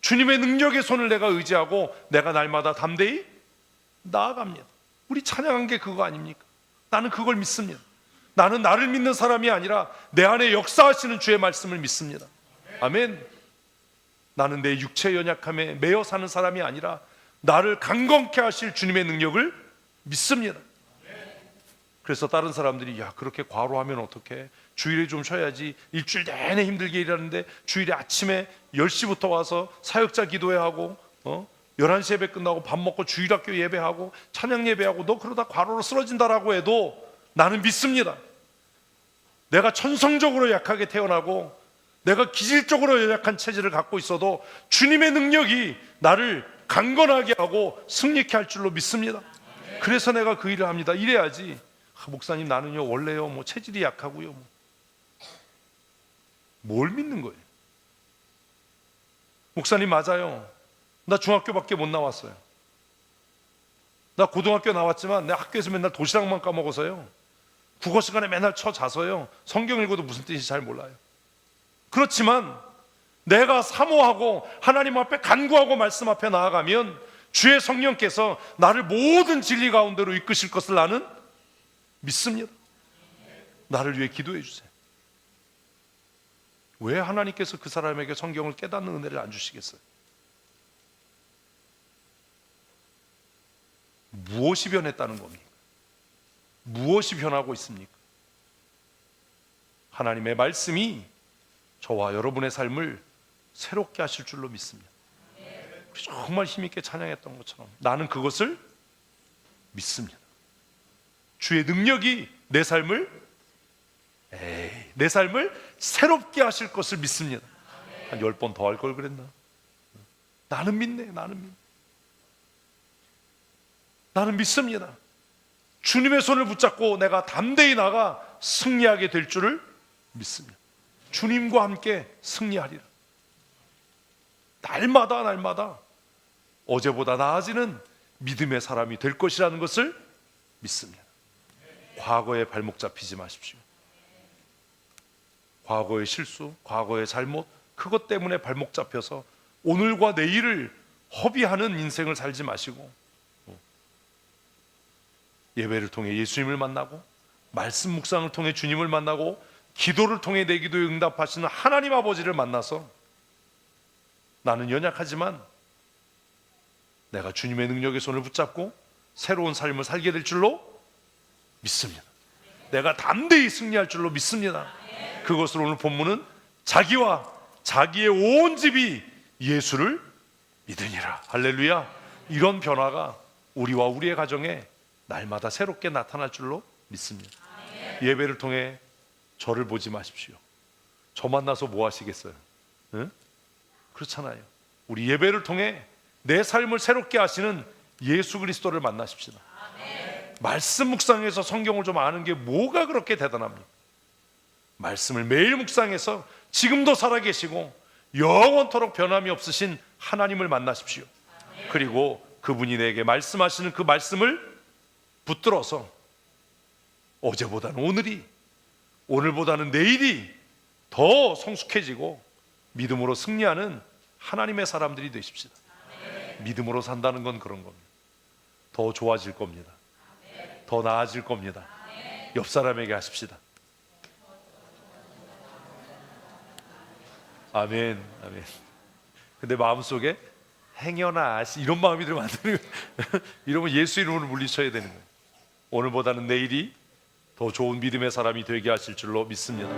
주님의 능력의 손을 내가 의지하고 내가 날마다 담대히 나아갑니다. 우리 찬양한 게 그거 아닙니까? 나는 그걸 믿습니다. 나는 나를 믿는 사람이 아니라 내 안에 역사하시는 주의 말씀을 믿습니다. 아멘. 나는 내 육체의 연약함에 매여 사는 사람이 아니라 나를 강건케 하실 주님의 능력을 믿습니다. 그래서 다른 사람들이 야, 그렇게 과로하면 어떡해? 주일에 좀 쉬어야지. 일주일 내내 힘들게 일하는데 주일에 아침에 10시부터 와서 사역자 기도회하고 11시 예배 끝나고 밥 먹고 주일학교 예배하고 찬양 예배하고 너 그러다 과로로 쓰러진다라고 해도 나는 믿습니다. 내가 천성적으로 약하게 태어나고 내가 기질적으로 연약한 체질을 갖고 있어도 주님의 능력이 나를 강건하게 하고 승리케 할 줄로 믿습니다. 그래서 내가 그 일을 합니다. 이래야지 목사님 나는요 원래요 뭐 체질이 약하고요 뭘 믿는 거예요? 목사님 맞아요, 나 중학교밖에 못 나왔어요. 나 고등학교 나왔지만 내 학교에서 맨날 도시락만 까먹어서요 국어 시간에 맨날 자서요 성경 읽어도 무슨 뜻인지 잘 몰라요. 그렇지만 내가 사모하고 하나님 앞에 간구하고 말씀 앞에 나아가면 주의 성령께서 나를 모든 진리 가운데로 이끄실 것을 나는 믿습니다. 나를 위해 기도해 주세요. 왜 하나님께서 그 사람에게 성경을 깨닫는 은혜를 안 주시겠어요? 무엇이 변했다는 겁니까? 무엇이 변하고 있습니까? 하나님의 말씀이 저와 여러분의 삶을 새롭게 하실 줄로 믿습니다. 정말 힘있게 찬양했던 것처럼 나는 그것을 믿습니다. 주의 능력이 내 삶을 새롭게 하실 것을 믿습니다. 한 10번 더 할 걸 그랬나? 나는 믿네. 나는 믿습니다. 주님의 손을 붙잡고 내가 담대히 나가 승리하게 될 줄을 믿습니다. 주님과 함께 승리하리라. 날마다 어제보다 나아지는 믿음의 사람이 될 것이라는 것을 믿습니다. 과거에 발목 잡히지 마십시오. 과거의 실수, 과거의 잘못, 그것 때문에 발목 잡혀서 오늘과 내일을 허비하는 인생을 살지 마시고 예배를 통해 예수님을 만나고 말씀 묵상을 통해 주님을 만나고 기도를 통해 내 기도에 응답하시는 하나님 아버지를 만나서 나는 연약하지만 내가 주님의 능력의 손을 붙잡고 새로운 삶을 살게 될 줄로 믿습니다. 내가 담대히 승리할 줄로 믿습니다. 그것을 오늘 본문은 자기와 자기의 온 집이 예수를 믿으니라. 할렐루야. 이런 변화가 우리와 우리의 가정에 날마다 새롭게 나타날 줄로 믿습니다. 예배를 통해 저를 보지 마십시오. 저 만나서 뭐 하시겠어요? 응? 그렇잖아요. 우리 예배를 통해 내 삶을 새롭게 하시는 예수 그리스도를 만나십시다. 말씀 묵상에서 성경을 좀 아는 게 뭐가 그렇게 대단합니까? 말씀을 매일 묵상해서 지금도 살아계시고 영원토록 변함이 없으신 하나님을 만나십시오. 그리고 그분이 내게 말씀하시는 그 말씀을 붙들어서 어제보다는 오늘이, 오늘보다는 내일이 더 성숙해지고 믿음으로 승리하는 하나님의 사람들이 되십시다. 믿음으로 산다는 건 그런 겁니다. 더 좋아질 겁니다. 더 나아질 겁니다. 옆 사람에게 하십시다. 아멘. 근데 마음속에 행여나 이런 마음이 들면 안 되는 거예요. 이러면 예수 이름으로 물리쳐야 되는 거예요. 오늘보다는 내일이 더 좋은 믿음의 사람이 되게 하실 줄로 믿습니다.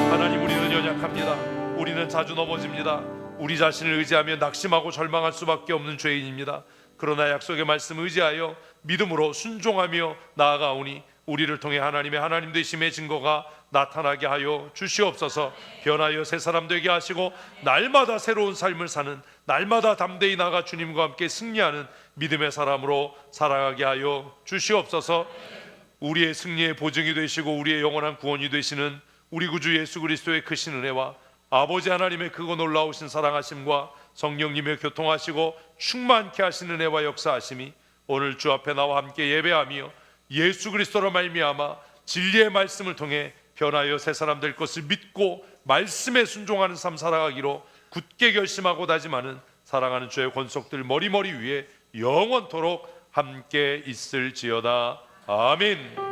하나님, 우리는 연약합니다. 우리는 자주 넘어집니다. 우리 자신을 의지하며 낙심하고 절망할 수밖에 없는 죄인입니다. 그러나 약속의 말씀 의지하여 믿음으로 순종하며 나아가오니 우리를 통해 하나님의 하나님 되심의 증거가 나타나게 하여 주시옵소서. 변하여 새 사람 되게 하시고 날마다 새로운 삶을 사는, 날마다 담대히 나가 주님과 함께 승리하는 믿음의 사람으로 살아가게 하여 주시옵소서. 우리의 승리의 보증이 되시고 우리의 영원한 구원이 되시는 우리 구주 예수 그리스도의 크신 은혜와 아버지 하나님의 크고 놀라우신 사랑하심과 성령님의 교통하시고 충만케 하시는 은혜와 역사하심이 오늘 주 앞에 나와 함께 예배하며 예수 그리스도로 말미암아 진리의 말씀을 통해 변하여 새 사람 될 것을 믿고 말씀에 순종하는 삶 살아가기로 굳게 결심하고 다짐하는 사랑하는 주의 권속들 머리머리 위에 영원토록 함께 있을지어다. 아멘.